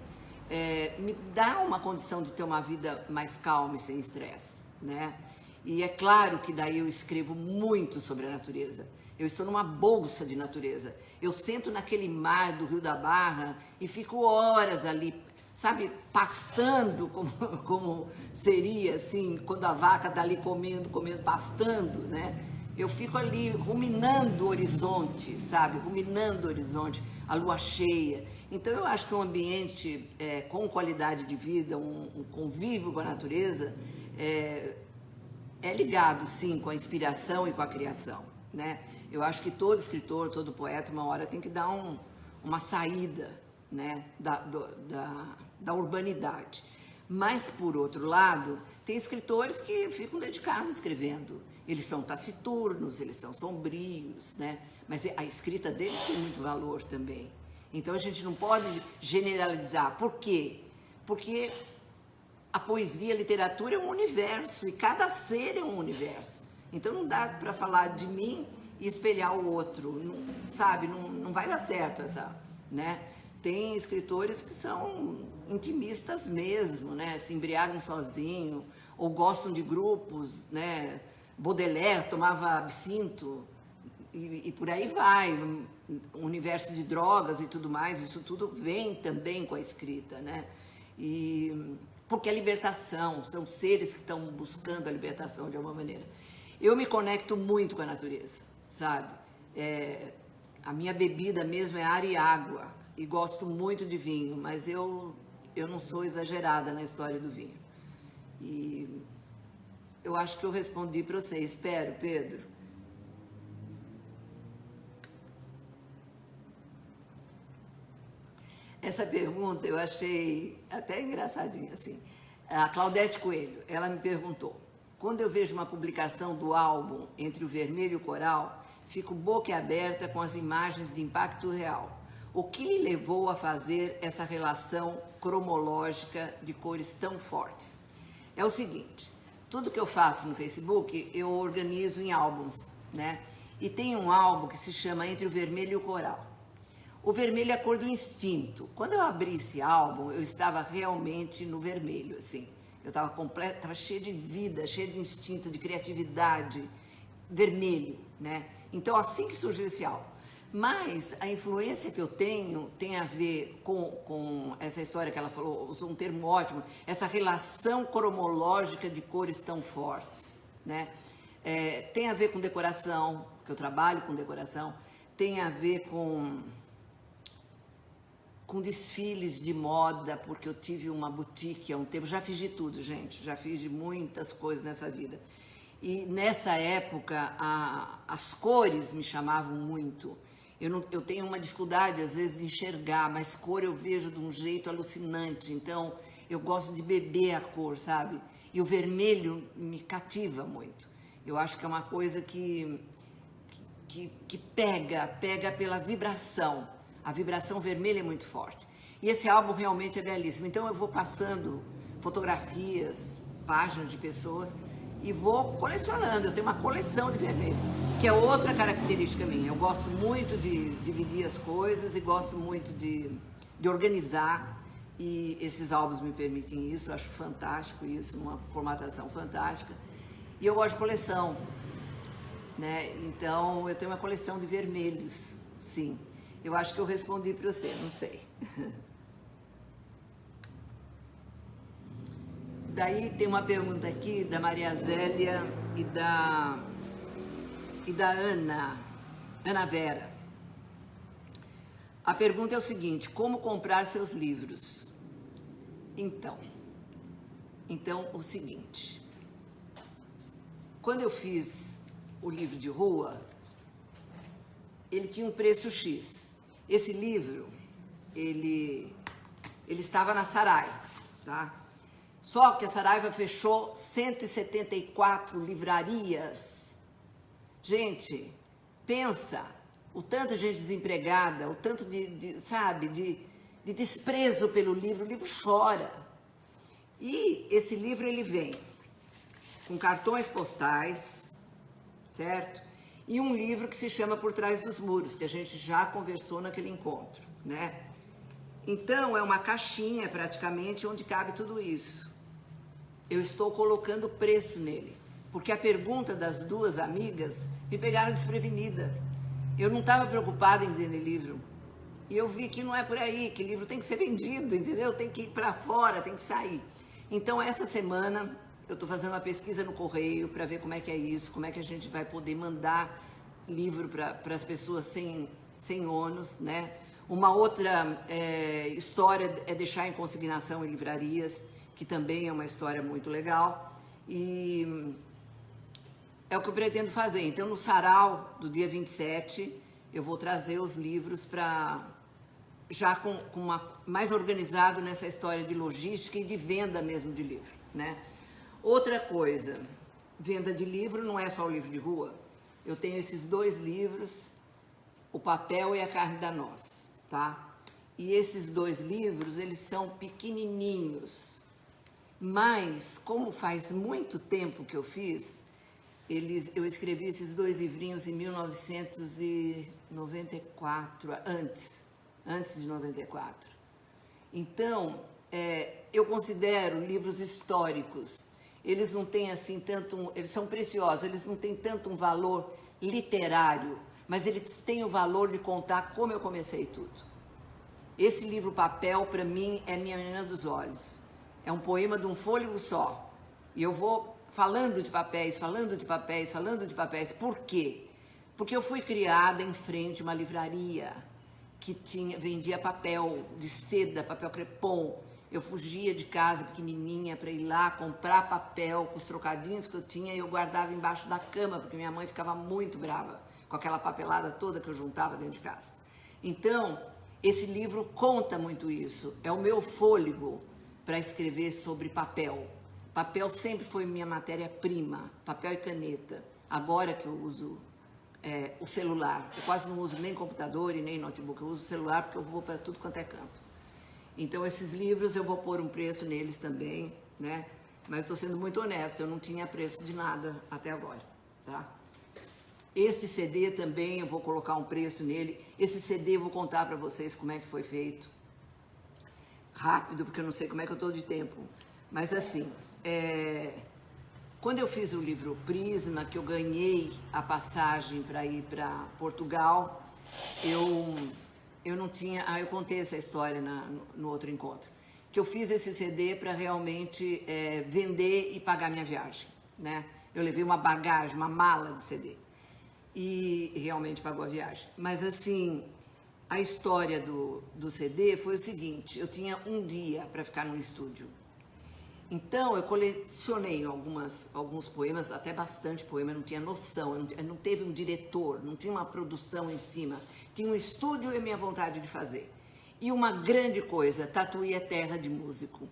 S4: me dá uma condição de ter uma vida mais calma e sem estresse, né? E é claro que daí eu escrevo muito sobre a natureza. Eu estou numa bolsa de natureza. Eu sento naquele mar do Rio da Barra e fico horas ali, sabe, pastando, como seria assim, quando a vaca está ali comendo, pastando, né? Eu fico ali ruminando o horizonte, sabe? Ruminando o horizonte, a lua cheia. Então eu acho que um ambiente com qualidade de vida, um convívio com a natureza, é ligado, sim, com a inspiração e com a criação, né? Eu acho que todo escritor, todo poeta, uma hora tem que dar uma saída, né, da urbanidade. Mas, por outro lado, tem escritores que ficam dedicados escrevendo. Eles são taciturnos, eles são sombrios, né? Mas a escrita deles tem muito valor também. Então, a gente não pode generalizar. Por quê? Porque a poesia, a literatura é um universo e cada ser é um universo. Então, não dá para falar de mim e espelhar o outro, não, sabe? Não vai dar certo essa, né? Tem escritores que são intimistas mesmo, né? Se embriagam sozinho ou gostam de grupos, né? Baudelaire tomava absinto e por aí vai. O universo de drogas e tudo mais, isso tudo vem também com a escrita, né? E porque é libertação, são seres que estão buscando a libertação de alguma maneira. Eu me conecto muito com a natureza, sabe? A minha bebida mesmo é ar e água, e gosto muito de vinho, mas eu não sou exagerada na história do vinho. E eu acho que eu respondi para você, espero, Pedro. Essa pergunta eu achei até engraçadinha, assim. A Claudete Coelho, ela me perguntou: quando eu vejo uma publicação do álbum Entre o Vermelho e o Coral, fico boquiaberta com as imagens de impacto real. O que lhe levou a fazer essa relação cromológica de cores tão fortes? É o seguinte, tudo que eu faço no Facebook, eu organizo em álbuns, né? E tem um álbum que se chama Entre o Vermelho e o Coral. O vermelho é a cor do instinto. Quando eu abri esse álbum, eu estava realmente no vermelho, assim. Eu estava cheia de vida, cheia de instinto, de criatividade, vermelho, né? Então, assim que surgiu esse álbum. Mas a influência que eu tenho tem a ver com essa história que ela falou, usou um termo ótimo, essa relação cromológica de cores tão fortes, né? Tem a ver com decoração, que eu trabalho com decoração, tem a ver com desfiles de moda, porque eu tive uma boutique há um tempo, já fiz de tudo, gente, já fiz de muitas coisas nessa vida. E nessa época, as cores me chamavam muito. Eu tenho uma dificuldade, às vezes, de enxergar, mas cor eu vejo de um jeito alucinante. Então, eu gosto de beber a cor, sabe? E o vermelho me cativa muito. Eu acho que é uma coisa que pega pela vibração. A vibração vermelha é muito forte. E esse álbum realmente é belíssimo. Então eu vou passando fotografias, páginas de pessoas e vou colecionando. Eu tenho uma coleção de vermelho, que é outra característica minha. Eu gosto muito de dividir as coisas e gosto muito de organizar. E esses álbuns me permitem isso. Eu acho fantástico isso, uma formatação fantástica. E eu gosto de coleção, né? Então eu tenho uma coleção de vermelhos, sim. Eu acho que eu respondi para você, não sei. Daí tem uma pergunta aqui da Maria Zélia e da Ana Vera. A pergunta é o seguinte: como comprar seus livros? Então, o seguinte, quando eu fiz o livro de rua, ele tinha um preço X. Esse livro, ele estava na Saraiva, tá? Só que a Saraiva fechou 174 livrarias. Gente, pensa, o tanto de gente desempregada, o tanto de desprezo pelo livro, o livro chora. E esse livro, ele vem com cartões postais, certo? E um livro que se chama Por Trás dos Muros, que a gente já conversou naquele encontro, né? Então, é uma caixinha, praticamente, onde cabe tudo isso. Eu estou colocando preço nele, porque a pergunta das duas amigas me pegaram desprevenida. Eu não estava preocupada em vender livro. E eu vi que não é por aí, que livro tem que ser vendido, entendeu? Tem que ir para fora, tem que sair. Então, essa semana, eu estou fazendo uma pesquisa no correio para ver como é que é isso, como é que a gente vai poder mandar livro para as pessoas sem ônus, né? Uma outra história é deixar em consignação em livrarias, que também é uma história muito legal. E é o que eu pretendo fazer. Então, no sarau do dia 27, eu vou trazer os livros para já mais organizado nessa história de logística e de venda mesmo de livro, né? Outra coisa, venda de livro não é só o livro de rua. Eu tenho esses dois livros, O Papel e a Carne da Noz, tá? E esses dois livros, eles são pequenininhos. Mas, como faz muito tempo que eu fiz, eu escrevi esses dois livrinhos em 1994, antes de 94. Então, eu considero livros históricos. Eles não têm assim tanto, eles são preciosos, eles não têm tanto um valor literário, mas eles têm o valor de contar como eu comecei tudo. Esse livro Papel, para mim, é Minha Menina dos Olhos. É um poema de um fôlego só. E eu vou falando de papéis, falando de papéis, falando de papéis. Por quê? Porque eu fui criada em frente a uma livraria que vendia papel de seda, papel crepom. Eu fugia de casa pequenininha para ir lá comprar papel com os trocadinhos que eu tinha e eu guardava embaixo da cama, porque minha mãe ficava muito brava com aquela papelada toda que eu juntava dentro de casa. Então, esse livro conta muito isso. É o meu fôlego para escrever sobre papel. Papel sempre foi minha matéria-prima, papel e caneta. Agora que eu uso o celular, eu quase não uso nem computador e nem notebook, eu uso o celular porque eu vou para tudo quanto é canto. Então, esses livros eu vou pôr um preço neles também, né? Mas estou sendo muito honesta, eu não tinha preço de nada até agora, tá? Esse CD também eu vou colocar um preço nele. Esse CD eu vou contar para vocês como é que foi feito. Rápido, porque eu não sei como é que eu estou de tempo. Mas assim, quando eu fiz o livro Prisma, que eu ganhei a passagem para ir para Portugal, eu não tinha... eu contei essa história no outro encontro. Que eu fiz esse CD para realmente vender e pagar minha viagem, né? Eu levei uma bagagem, uma mala de CD. E realmente pagou a viagem. Mas assim, a história do CD foi o seguinte: eu tinha um dia para ficar no estúdio. Então eu colecionei alguns poemas, até bastante poema, eu não tinha noção, não teve um diretor, não tinha uma produção em cima. Tinha um estúdio e a minha vontade de fazer. E uma grande coisa, Tatuí é terra de músico.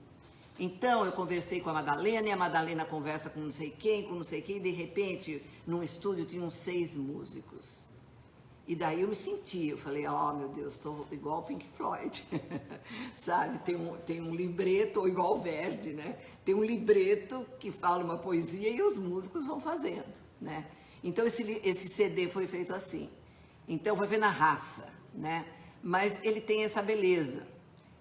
S4: Então, eu conversei com a Madalena, e a Madalena conversa com não sei quem, e de repente, num estúdio, tinham 6 músicos. E daí eu me senti, eu falei, oh meu Deus, estou igual o Pink Floyd, sabe? Tem um libreto, ou igual o Verdi, né? Tem um libreto que fala uma poesia e os músicos vão fazendo, né? Então esse CD foi feito assim. Então foi feito na raça, né? Mas ele tem essa beleza.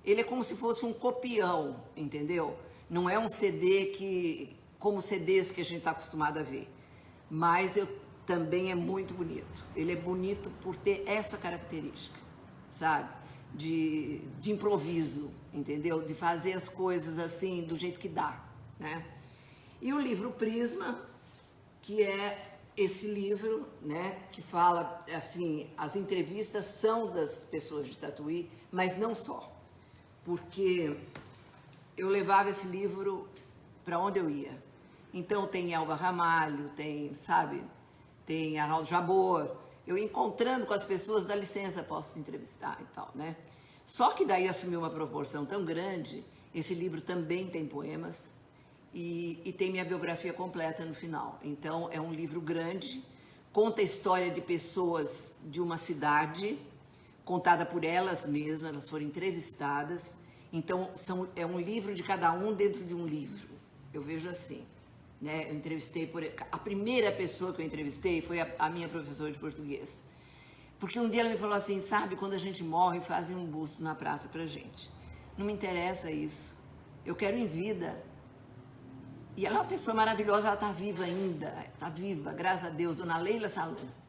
S4: Ele é como se fosse um copião, entendeu? Não é um CD como CDs que a gente está acostumado a ver. Mas também é muito bonito. Ele é bonito por ter essa característica, sabe? De improviso, entendeu? De fazer as coisas assim, do jeito que dá, né? E o livro Prisma, que é esse livro, né? Que fala, assim, as entrevistas são das pessoas de Tatuí, mas não só. Porque eu levava esse livro para onde eu ia. Então tem Elba Ramalho, tem, sabe, tem Arnaldo Jabor. Eu encontrando com as pessoas, dá licença, posso te entrevistar e tal, né? Só que daí assumiu uma proporção tão grande, esse livro também tem poemas e tem minha biografia completa no final. Então é um livro grande, conta a história de pessoas de uma cidade, contada por elas mesmas, elas foram entrevistadas. Então, é um livro de cada um dentro de um livro. Eu vejo assim, né? Eu entrevistei, a primeira pessoa que eu entrevistei foi a minha professora de português. Porque um dia ela me falou assim, sabe, quando a gente morre, fazem um busto na praça pra gente. Não me interessa isso. Eu quero em vida. E ela é uma pessoa maravilhosa, ela está viva ainda. Está viva, graças a Deus, Dona Leila Salum.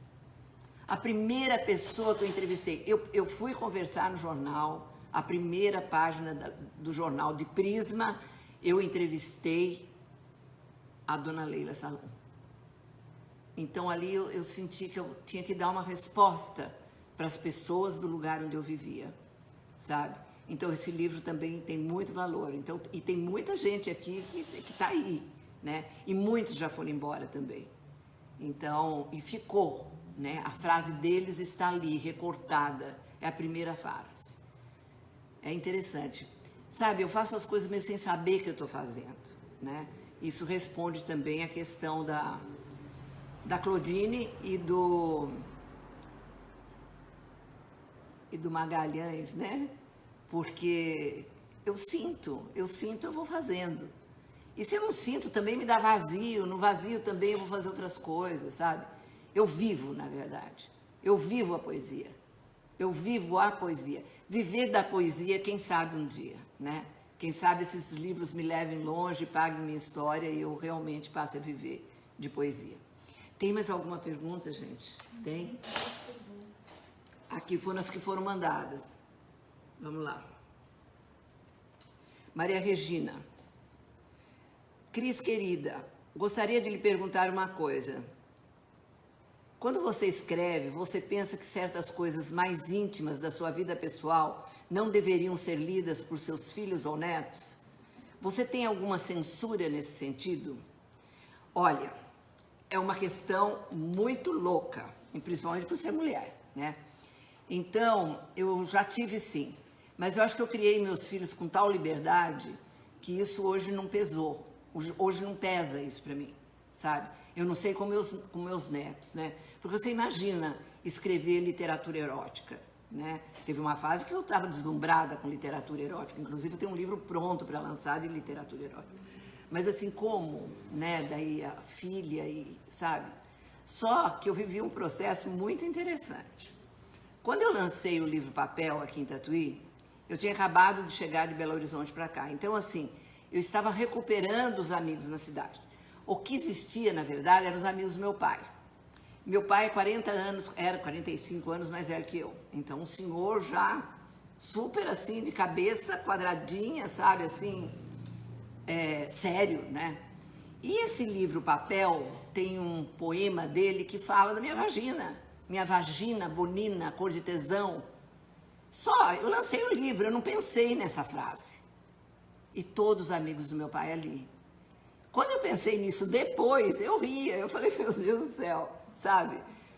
S4: A primeira pessoa que eu entrevistei, eu fui conversar no jornal, a primeira página do jornal de Prisma, eu entrevistei a Dona Leila Salum. Então ali eu senti que eu tinha que dar uma resposta para as pessoas do lugar onde eu vivia, sabe? Então esse livro também tem muito valor. Então, e tem muita gente aqui que está aí, né? E muitos já foram embora também. Então, e ficou, né? A frase deles está ali, recortada. É a primeira frase. É interessante. Sabe, eu faço as coisas meio sem saber que eu estou fazendo, né? Isso responde também à questão da Claudine e do Magalhães, né? Porque eu sinto, eu vou fazendo. E se eu não sinto, também me dá vazio. No vazio também eu vou fazer outras coisas, sabe? Eu vivo, na verdade. Eu vivo a poesia. Eu vivo a poesia. Viver da poesia, quem sabe um dia, né? Quem sabe esses livros me levem longe, paguem minha história e eu realmente passe a viver de poesia. Tem mais alguma pergunta, gente? Tem? Aqui foram as que foram mandadas. Vamos lá. Maria Regina. Cris, querida, gostaria de lhe perguntar uma coisa. Quando você escreve, você pensa que certas coisas mais íntimas da sua vida pessoal não deveriam ser lidas por seus filhos ou netos? Você tem alguma censura nesse sentido? Olha, é uma questão muito louca, principalmente por ser mulher, né? Então, eu já tive sim, mas eu acho que eu criei meus filhos com tal liberdade que isso hoje não pesou, hoje não pesa isso para mim, sabe? Eu não sei com meus netos, né? Porque você imagina escrever literatura erótica, né? Teve uma fase que eu estava deslumbrada com literatura erótica, inclusive eu tenho um livro pronto para lançar de literatura erótica. Mas assim, como, né? Daí a filha e, sabe? Só que eu vivi um processo muito interessante. Quando eu lancei o livro Papel aqui em Tatuí, eu tinha acabado de chegar de Belo Horizonte para cá. Então, assim, eu estava recuperando os amigos na cidade. O que existia, na verdade, eram os amigos do meu pai. Meu pai, 40 anos, era 45 anos mais velho que eu. Então, um senhor já super assim, de cabeça quadradinha, sabe, assim, sério, né? E esse livro Papel tem um poema dele que fala da minha vagina bonina, cor de tesão. Só, eu lancei o livro, eu não pensei nessa frase. E todos os amigos do meu pai ali. Quando eu pensei nisso depois, eu ria, eu falei, meu Deus do céu, sabe?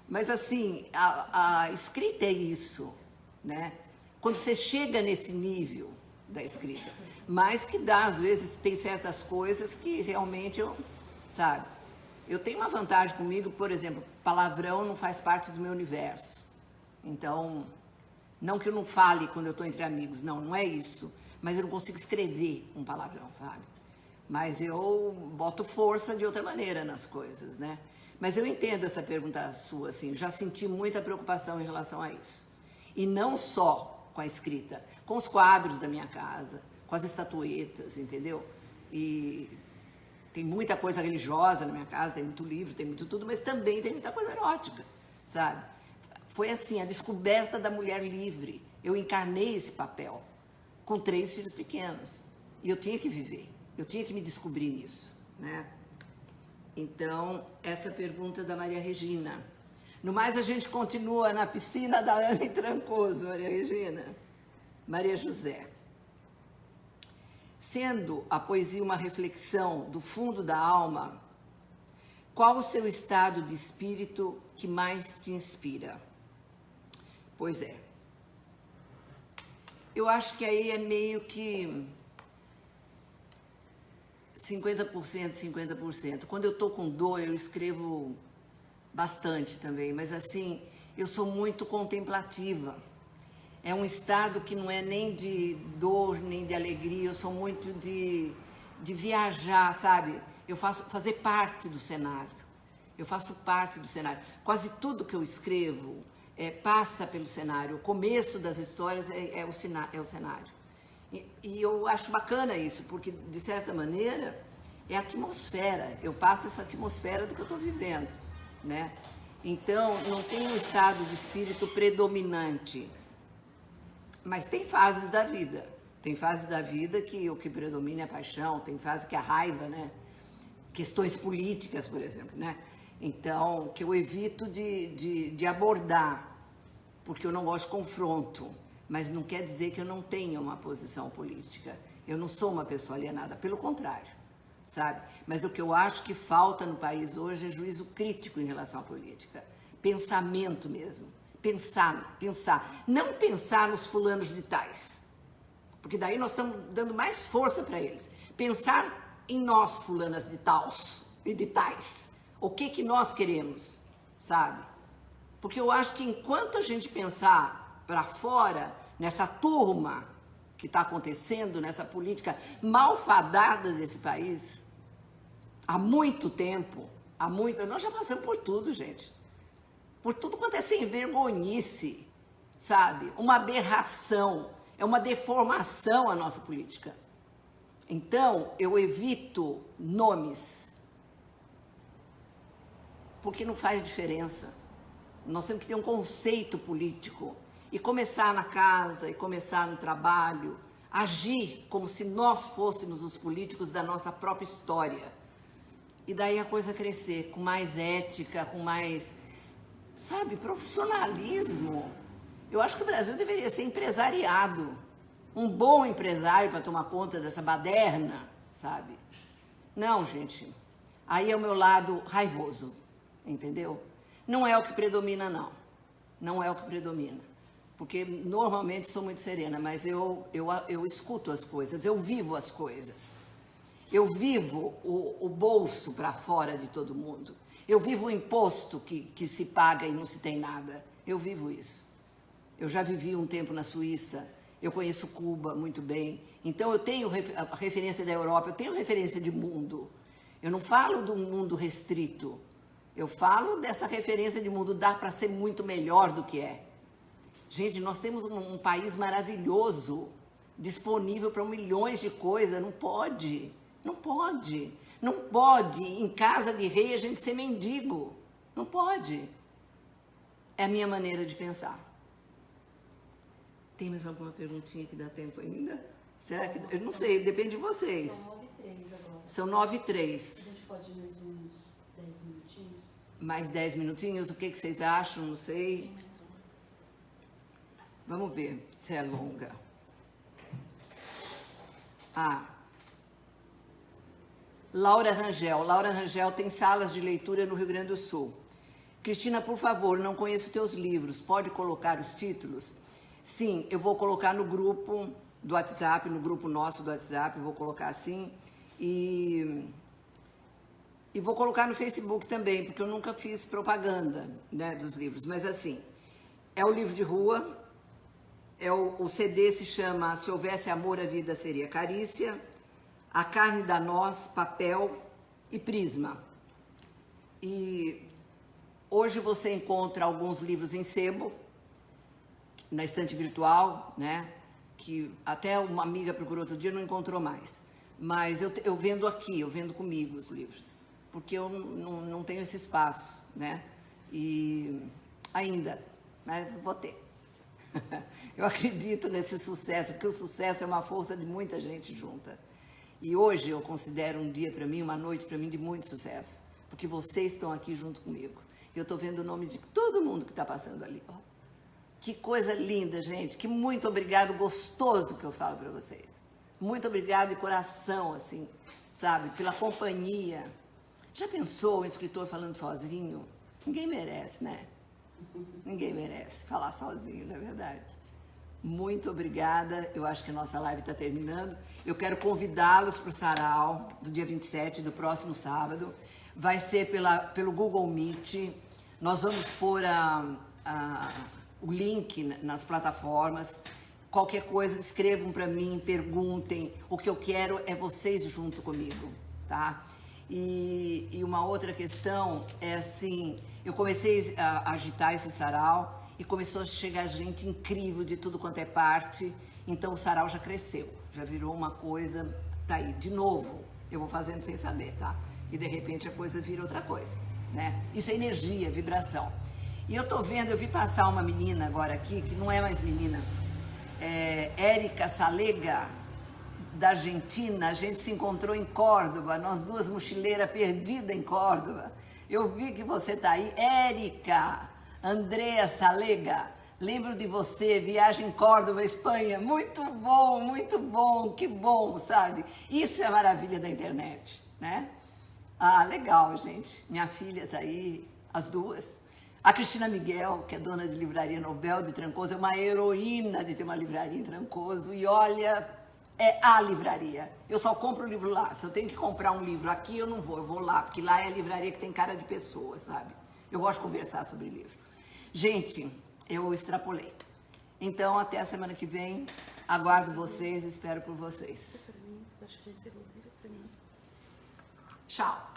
S4: Mas assim, a escrita é isso, né? Quando você chega nesse nível da escrita. Mas que dá, às vezes, tem certas coisas que realmente eu, sabe? Eu tenho uma vantagem comigo, por exemplo, palavrão não faz parte do meu universo. Então, não que eu não fale quando eu estou entre amigos, não é isso. Mas eu não consigo escrever um palavrão, sabe? Mas eu boto força de outra maneira nas coisas, né? Mas eu entendo essa pergunta sua, assim, já senti muita preocupação em relação a isso. E não só com a escrita, com os quadros da minha casa, com as estatuetas, entendeu? E tem muita coisa religiosa na minha casa, tem muito livro, tem muito tudo, mas também tem muita coisa erótica, sabe? Foi assim, a descoberta da mulher livre. Eu encarnei esse papel com 3 filhos pequenos. E eu tinha que viver, eu tinha que me descobrir nisso, né? Então, essa pergunta da Maria Regina. No mais, a gente continua na piscina da Ana Trancoso, Maria Regina. Maria José. Sendo a poesia uma reflexão do fundo da alma, qual o seu estado de espírito que mais te inspira? Pois é. Eu acho que aí é meio que 50%, 50%. Quando eu estou com dor, eu escrevo bastante também, mas assim, eu sou muito contemplativa. É um estado que não é nem de dor, nem de alegria, eu sou muito de viajar, sabe? Eu fazer parte do cenário. Eu faço parte do cenário. Quase tudo que eu escrevo passa pelo cenário. O começo das histórias é o cenário. E eu acho bacana isso, porque, de certa maneira, é a atmosfera. Eu passo essa atmosfera do que eu estou vivendo, né? Então, não tem um estado de espírito predominante. Mas tem fases da vida. Tem fases da vida que o que predomina é a paixão, tem fase que é a raiva, né? Questões políticas, por exemplo, né? Então, que eu evito de abordar, porque eu não gosto de confronto. Mas não quer dizer que eu não tenha uma posição política. Eu não sou uma pessoa alienada, pelo contrário, sabe? Mas o que eu acho que falta no país hoje é juízo crítico em relação à política. Pensamento mesmo. Pensar. Não pensar nos fulanos de tais. Porque daí nós estamos dando mais força para eles. Pensar em nós, fulanas de taus e de tais. O que nós queremos, sabe? Porque eu acho que enquanto a gente pensar para fora, nessa turma que está acontecendo, nessa política malfadada desse país, há muito tempo, nós já passamos por tudo, gente. Por tudo quanto é sem vergonhice, sabe? Uma aberração, é uma deformação a nossa política. Então, eu evito nomes, porque não faz diferença. Nós temos que ter um conceito político e começar na casa, e começar no trabalho, agir como se nós fôssemos os políticos da nossa própria história. E daí a coisa crescer, com mais ética, com mais, sabe, profissionalismo. Eu acho que o Brasil deveria ser empresariado. Um bom empresário para tomar conta dessa baderna, sabe? Não, gente. Aí é o meu lado raivoso, entendeu? Não é o que predomina, não. Não é o que predomina. Porque normalmente sou muito serena, mas eu escuto as coisas, eu vivo as coisas. Eu vivo o bolso para fora de todo mundo. Eu vivo o imposto que se paga e não se tem nada. Eu vivo isso. Eu já vivi um tempo na Suíça, eu conheço Cuba muito bem. Então eu tenho a referência da Europa, eu tenho referência de mundo. Eu não falo do mundo restrito. Eu falo dessa referência de mundo, dá para ser muito melhor do que é. Gente, nós temos um país maravilhoso, disponível para milhões de coisas. Não pode, não pode. Não pode, em casa de rei, a gente ser mendigo. Não pode. É a minha maneira de pensar. Tem mais alguma perguntinha que dá tempo ainda? Será que... Eu não sei, depende de vocês.
S5: São 9h03 agora.
S4: São 9h03.
S5: A gente pode ir mais uns 10 minutinhos?
S4: Mais 10 minutinhos? O que vocês acham? Não sei. Vamos ver se é longa. Laura Rangel. Laura Rangel tem salas de leitura no Rio Grande do Sul. Cristina, por favor, não conheço teus livros. Pode colocar os títulos? Sim, eu vou colocar no grupo do WhatsApp, no grupo nosso do WhatsApp, vou colocar assim. E vou colocar no Facebook também, porque eu nunca fiz propaganda, né, dos livros. Mas assim, é o livro de rua, o CD se chama Se Houvesse Amor, a Vida Seria Carícia, A Carne da Noz, Papel e Prisma. E hoje você encontra alguns livros em sebo, na estante virtual, né? Que até uma amiga procurou outro dia e não encontrou mais. Mas eu vendo aqui, eu vendo comigo os livros, porque eu não tenho esse espaço, né? E ainda, né? Vou ter. Eu acredito nesse sucesso, porque o sucesso é uma força de muita gente junta. E hoje eu considero um dia para mim, uma noite para mim de muito sucesso, porque vocês estão aqui junto comigo. Eu estou vendo o nome de todo mundo que está passando ali. Ó. Que coisa linda, gente. Que muito obrigado, gostoso que eu falo para vocês. Muito obrigado de coração, assim, sabe, pela companhia. Já pensou um escritor falando sozinho? Ninguém merece, né? Ninguém merece falar sozinho, não é verdade? Muito obrigada. Eu acho que a nossa live está terminando. Eu quero convidá-los para o sarau do dia 27, do próximo sábado. Vai ser pelo Google Meet. Nós vamos pôr o link nas plataformas. Qualquer coisa, escrevam para mim, perguntem. O que eu quero é vocês junto comigo, tá? E uma outra questão é assim, eu comecei a agitar esse sarau e começou a chegar gente incrível de tudo quanto é parte, então o sarau já cresceu, já virou uma coisa, tá aí, de novo, eu vou fazendo sem saber, tá? E de repente a coisa vira outra coisa, né? Isso é energia, vibração. E eu tô vendo, eu vi passar uma menina agora aqui, que não é mais menina, Érica Salega, da Argentina. A gente se encontrou em Córdoba, nós duas mochileiras perdidas em Córdoba. Eu vi que você tá aí, Érica, Andrea Salega, lembro de você, viagem em Córdoba, Espanha, muito bom, que bom, sabe? Isso é a maravilha da internet, né? Ah, legal, gente, minha filha tá aí, as duas. A Cristina Miguel, que é dona de livraria Nobel de Trancoso, é uma heroína de ter uma livraria em Trancoso e olha, é a livraria. Eu só compro o livro lá. Se eu tenho que comprar um livro aqui, eu não vou, eu vou lá, porque lá é a livraria que tem cara de pessoa, sabe? Eu gosto de conversar sobre livro. Gente, eu extrapolei. Então, até a semana que vem, aguardo vocês, espero por vocês. Tchau.